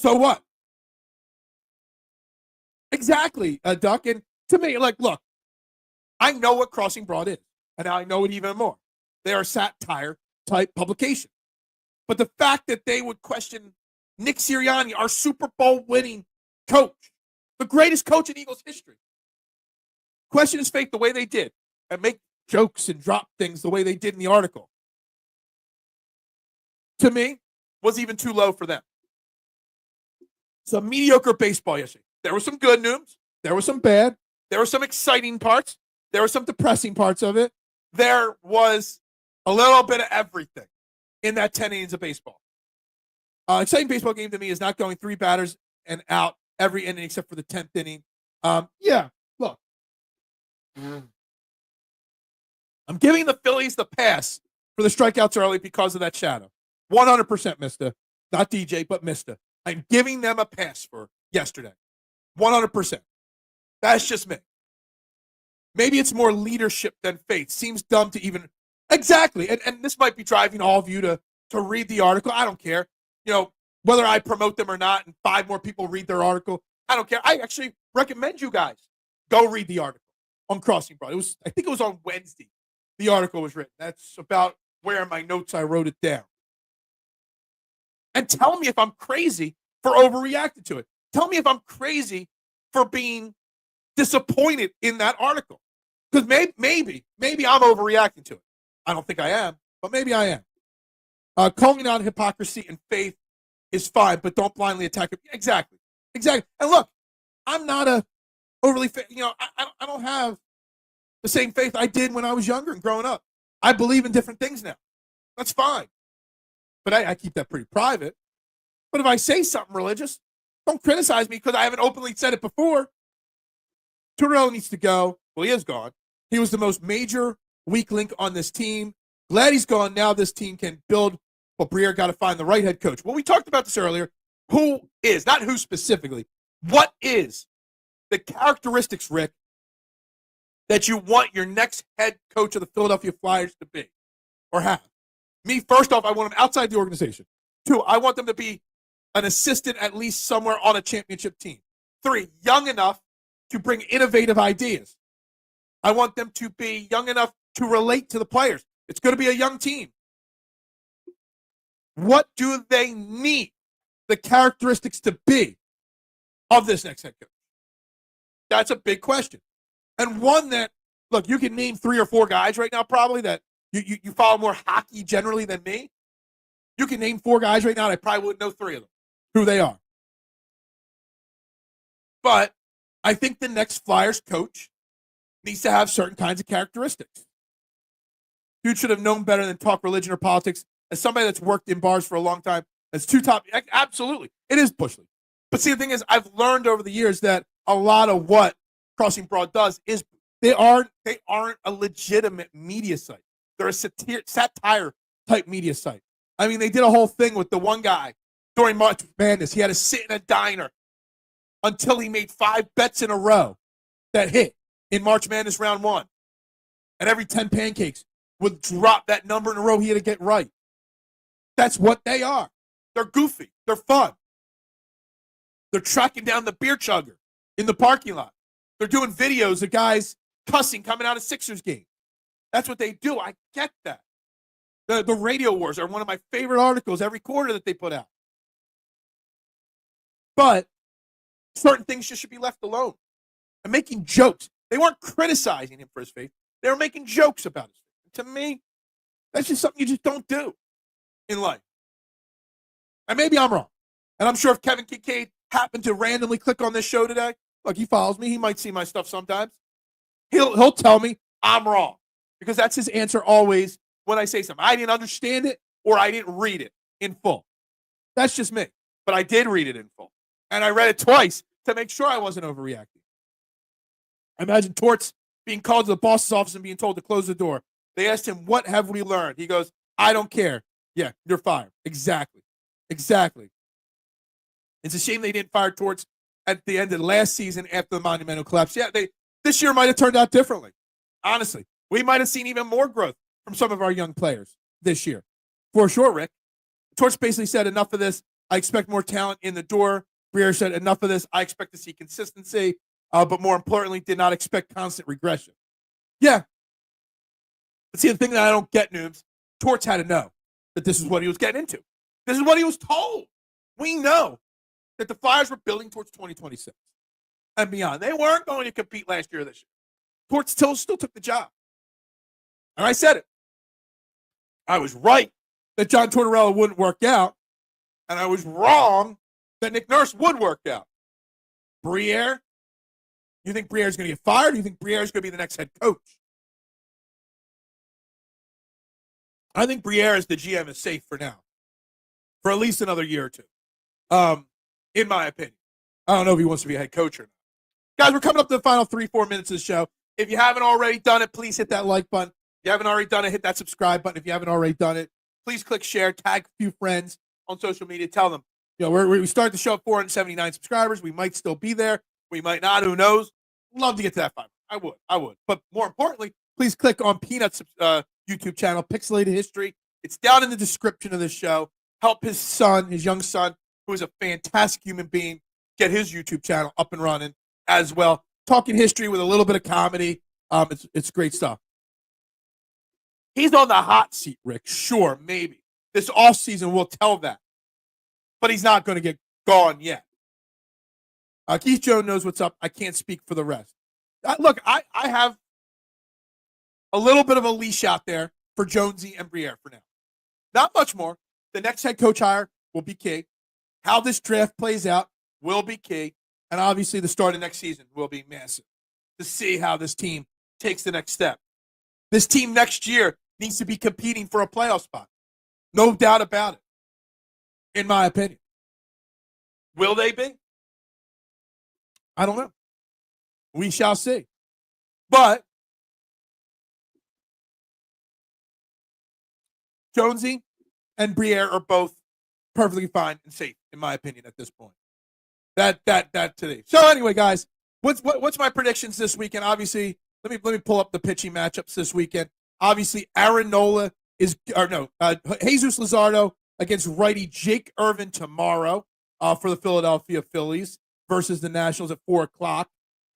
what? Exactly, Duck. And to me, look, I know what Crossing Broad is, and I know it even more. They are a satire-type publication. But the fact that they would question Nick Sirianni, our Super Bowl winning coach, the greatest coach in Eagles history, question his faith the way they did and make jokes and drop things the way they did in the article, to me, was even too low for them. Some mediocre baseball yesterday. There were some good news. There was some bad. There were some exciting parts. There were some depressing parts of it. There was a little bit of everything in that 10 innings of baseball. Exciting baseball game to me is not going 3 batters and out every inning except for the 10th inning. Look. I'm giving the Phillies the pass for the strikeouts early because of that shadow. 100% Mista. Not DJ, but Mista. I'm giving them a pass for yesterday. 100%. That's just me. Maybe it's more leadership than faith. Seems dumb to even... Exactly. And this might be driving all of you to read the article. I don't care. Whether I promote them or not and 5 more people read their article, I don't care. I actually recommend you guys go read the article on Crossing Broad. I think it was on Wednesday the article was written. That's about where in my notes I wrote it down. And tell me if I'm crazy for overreacting to it. Tell me if I'm crazy for being disappointed in that article. Because maybe I'm overreacting to it. I don't think I am, but maybe I am. Calling out hypocrisy and faith is fine, but don't blindly attack it. Exactly. And look, I'm not a overly, I don't have the same faith I did when I was younger and growing up. I believe in different things now. That's fine. But I keep that pretty private. But if I say something religious, don't criticize me because I haven't openly said it before. Tortorella needs to go. Well, he is gone. He was the most major weak link on this team. Glad he's gone. Now this team can build. Well, Pryor got to find the right head coach. Well, we talked about this earlier. Who is, not who specifically, what is the characteristics, Rick, that you want your next head coach of the Philadelphia Flyers to be or have? Me, first off, I want them outside the organization. 2, I want them to be an assistant at least somewhere on a championship team. 3, young enough to bring innovative ideas. I want them to be young enough to relate to the players. It's going to be a young team. What do they need the characteristics to be of this next head coach? That's a big question. And one that, look, you can name 3 or 4 guys right now probably that you follow more hockey generally than me. You can name 4 guys right now, and I probably wouldn't know 3 of them, who they are. But I think the next Flyers coach needs to have certain kinds of characteristics. Dude should have known better than talk religion or politics. As somebody that's worked in bars for a long time, as 2 top, absolutely, it is Bush League. But see, the thing is, I've learned over the years that a lot of what Crossing Broad does is they aren't a legitimate media site. They're a satire type media site. I mean, they did a whole thing with the one guy during March Madness. He had to sit in a diner until he made 5 bets in a row that hit in March Madness round 1. And every 10 pancakes would drop that number in a row he had to get right. That's what they are. They're goofy. They're fun. They're tracking down the beer chugger in the parking lot. They're doing videos of guys cussing coming out of Sixers game. That's what they do. I get that. The radio wars are one of my favorite articles every quarter that they put out. But certain things just should be left alone. And making jokes. They weren't criticizing him for his faith. They were making jokes about his faith. To me, that's just something you just don't do in life. And maybe I'm wrong. And I'm sure if Kevin Kincaid happened to randomly click on this show today, look, he follows me. He might see my stuff sometimes. He'll tell me I'm wrong. Because that's his answer always when I say something. I didn't understand it or I didn't read it in full. That's just me. But I did read it in full. And I read it twice to make sure I wasn't overreacting. I imagine Torts being called to the boss's office and being told to close the door. They asked him, what have we learned? He goes, I don't care. Yeah, you're fired. Exactly. It's a shame they didn't fire Torts at the end of the last season after the monumental collapse. Yeah, this year might have turned out differently. Honestly, we might have seen even more growth from some of our young players this year. For sure, Rick. Torts basically said, enough of this. I expect more talent in the door. Pryor said, enough of this. I expect to see consistency, but more importantly, did not expect constant regression. Yeah. But see, the thing that I don't get, Noobs, Torts had to know that this is what he was getting into. This is what he was told. We know that the Flyers were building towards 2026 and beyond. They weren't going to compete last year or this year. Torts still took the job. And I said it. I was right that John Tortorella wouldn't work out, and I was wrong that Nick Nurse would work out. Briere, you think Briere's going to get fired? Or you think Briere's going to be the next head coach? I think Briere as the GM is safe for now, for at least another year or two, in my opinion. I don't know if he wants to be a head coach or not. Guys, we're coming up to the final 3-4 minutes of the show. If you haven't already done it, please hit that like button. If you haven't already done it, hit that subscribe button. If you haven't already done it, please click share, tag a few friends on social media. Tell them, we started the show at 479 subscribers. We might still be there. We might not. Who knows? Love to get to that 500. I would. But more importantly, please click on Peanut's YouTube channel, Pixelated History. It's down in the description of this show. Help his young son, who is a fantastic human being, get his YouTube channel up and running as well. Talking history with a little bit of comedy. It's great stuff. He's on the hot seat, Rick. Sure, maybe. This offseason will tell that. But he's not going to get gone yet. Keith Jones knows what's up. I can't speak for the rest. Look, I have a little bit of a leash out there for Jonesy and Briere for now. Not much more. The next head coach hire will be key. How this draft plays out will be key. And obviously the start of next season will be massive to see how this team takes the next step. This team next year needs to be competing for a playoff spot. No doubt about it, in my opinion. Will they be? I don't know. We shall see. But Jonesy and Briere are both perfectly fine and safe, in my opinion, at this point. That today. So anyway, guys, what's my predictions this weekend? Obviously, let me pull up the pitching matchups this weekend. Obviously, Jesus Luzardo against righty Jake Irvin tomorrow for the Philadelphia Phillies versus the Nationals at 4:00.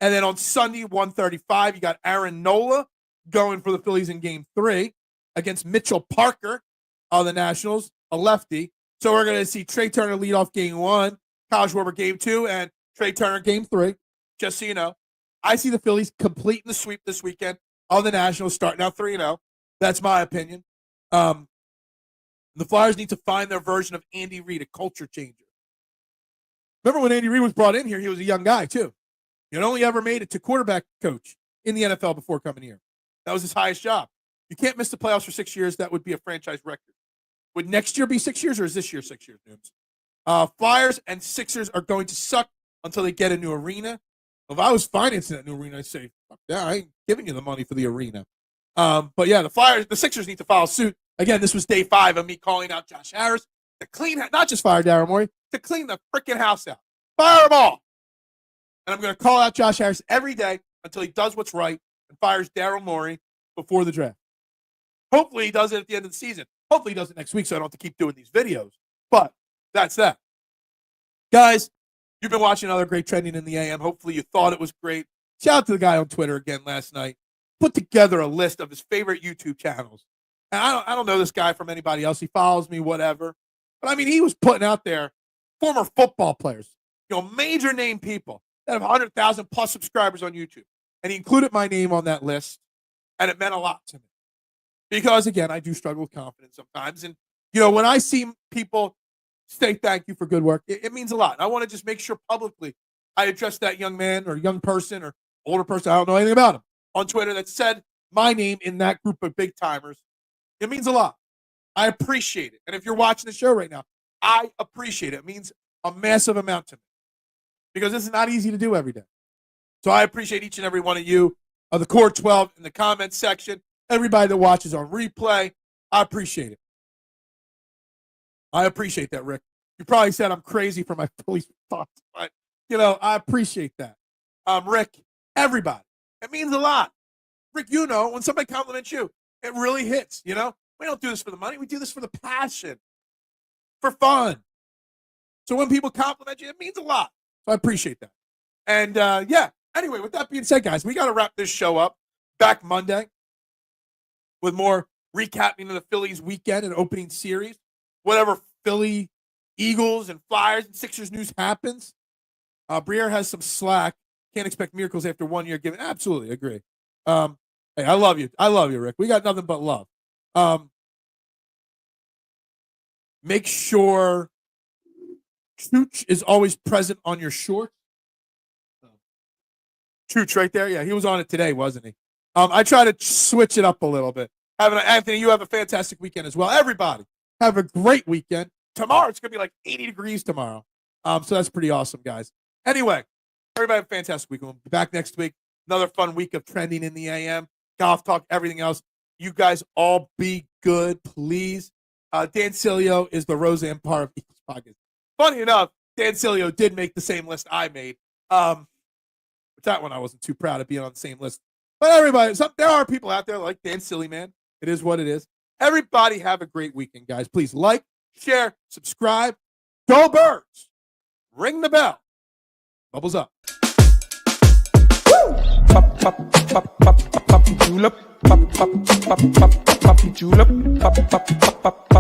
And then on Sunday, 1:35, you got Aaron Nola going for the Phillies in Game 3 against Mitchell Parker of the Nationals, a lefty. So we're going to see Trey Turner lead off Game 1, Kyle Schwarber Game 2, and Trey Turner Game 3, just so you know. I see the Phillies completing the sweep this weekend of the Nationals, starting out 3-0. That's my opinion. The Flyers need to find their version of Andy Reid, a culture changer. Remember when Andy Reid was brought in here, he was a young guy, too. He had only ever made it to quarterback coach in the NFL before coming here. That was his highest job. You can't miss the playoffs for 6 years. That would be a franchise record. Would next year be 6 years, or is this year 6 years, Nooms? Flyers and Sixers are going to suck until they get a new arena. If I was financing that new arena, I'd say, fuck that, I ain't giving you the money for the arena. But yeah, the Sixers need to follow suit. Again, this was day 5 of me calling out Josh Harris to clean, not just fire Daryl Morey, to clean the freaking house out. Fire them all. And I'm going to call out Josh Harris every day until he does what's right and fires Daryl Morey before the draft. Hopefully he does it at the end of the season. Hopefully he does it next week so I don't have to keep doing these videos. But that's that. Guys, you've been watching another great Trending in the AM. Hopefully you thought it was great. Shout out to the guy on Twitter again last night. Put together a list of his favorite YouTube channels. And I don't know this guy from anybody else. He follows me, whatever. But, I mean, he was putting out there former football players, major name people that have 100,000 plus subscribers on YouTube. And he included my name on that list, and it meant a lot to me. Because, again, I do struggle with confidence sometimes. And, when I see people say thank you for good work, it means a lot. I want to just make sure publicly I address that young man or young person or older person, I don't know anything about him, on Twitter that said my name in that group of big timers. It means a lot. I appreciate it. And if you're watching the show right now, I appreciate it. It means a massive amount to me because this is not easy to do every day. So I appreciate each and every one of you, the Core 12 in the comments section, everybody that watches on replay. I appreciate it. I appreciate that, Rick. You probably said I'm crazy for my Phillies thoughts, but, I appreciate that. Rick, everybody. It means a lot. Rick, when somebody compliments you, it really hits, We don't do this for the money. We do this for the passion, for fun. So when people compliment you, it means a lot. So I appreciate that. And, anyway, with that being said, guys, we got to wrap this show up. Back Monday with more recapping of the Phillies weekend and opening series. Whatever Philly, Eagles, and Flyers and Sixers news happens, Briere has some slack. Can't expect miracles after 1 year given. Absolutely agree. Hey, I love you. I love you, Rick. We got nothing but love. Make sure Chooch is always present on your shorts. Chooch right there. Yeah, he was on it today, wasn't he? I try to switch it up a little bit. Anthony, you have a fantastic weekend as well. Everybody, have a great weekend. Tomorrow, it's going to be like 80 degrees tomorrow. So that's pretty awesome, guys. Anyway, everybody have a fantastic week. We'll be back next week. Another fun week of trending in the AM. Golf talk, everything else. You guys all be good, please. Dan Cilio is the Roseanne Parr of Eagles Podcast. Funny enough, Dan Cilio did make the same list I made. That one I wasn't too proud of being on the same list. But everybody, there are people out there like Dan Silly Man. It is what it is. Everybody have a great weekend, guys. Please like, share, subscribe. Go Birds. Ring the bell. Bubbles up. Pop, pop, pop, pop, pop, julep. Pop, pop, pop, pop, pop, julep. Pop, pop, pop, pop, pop.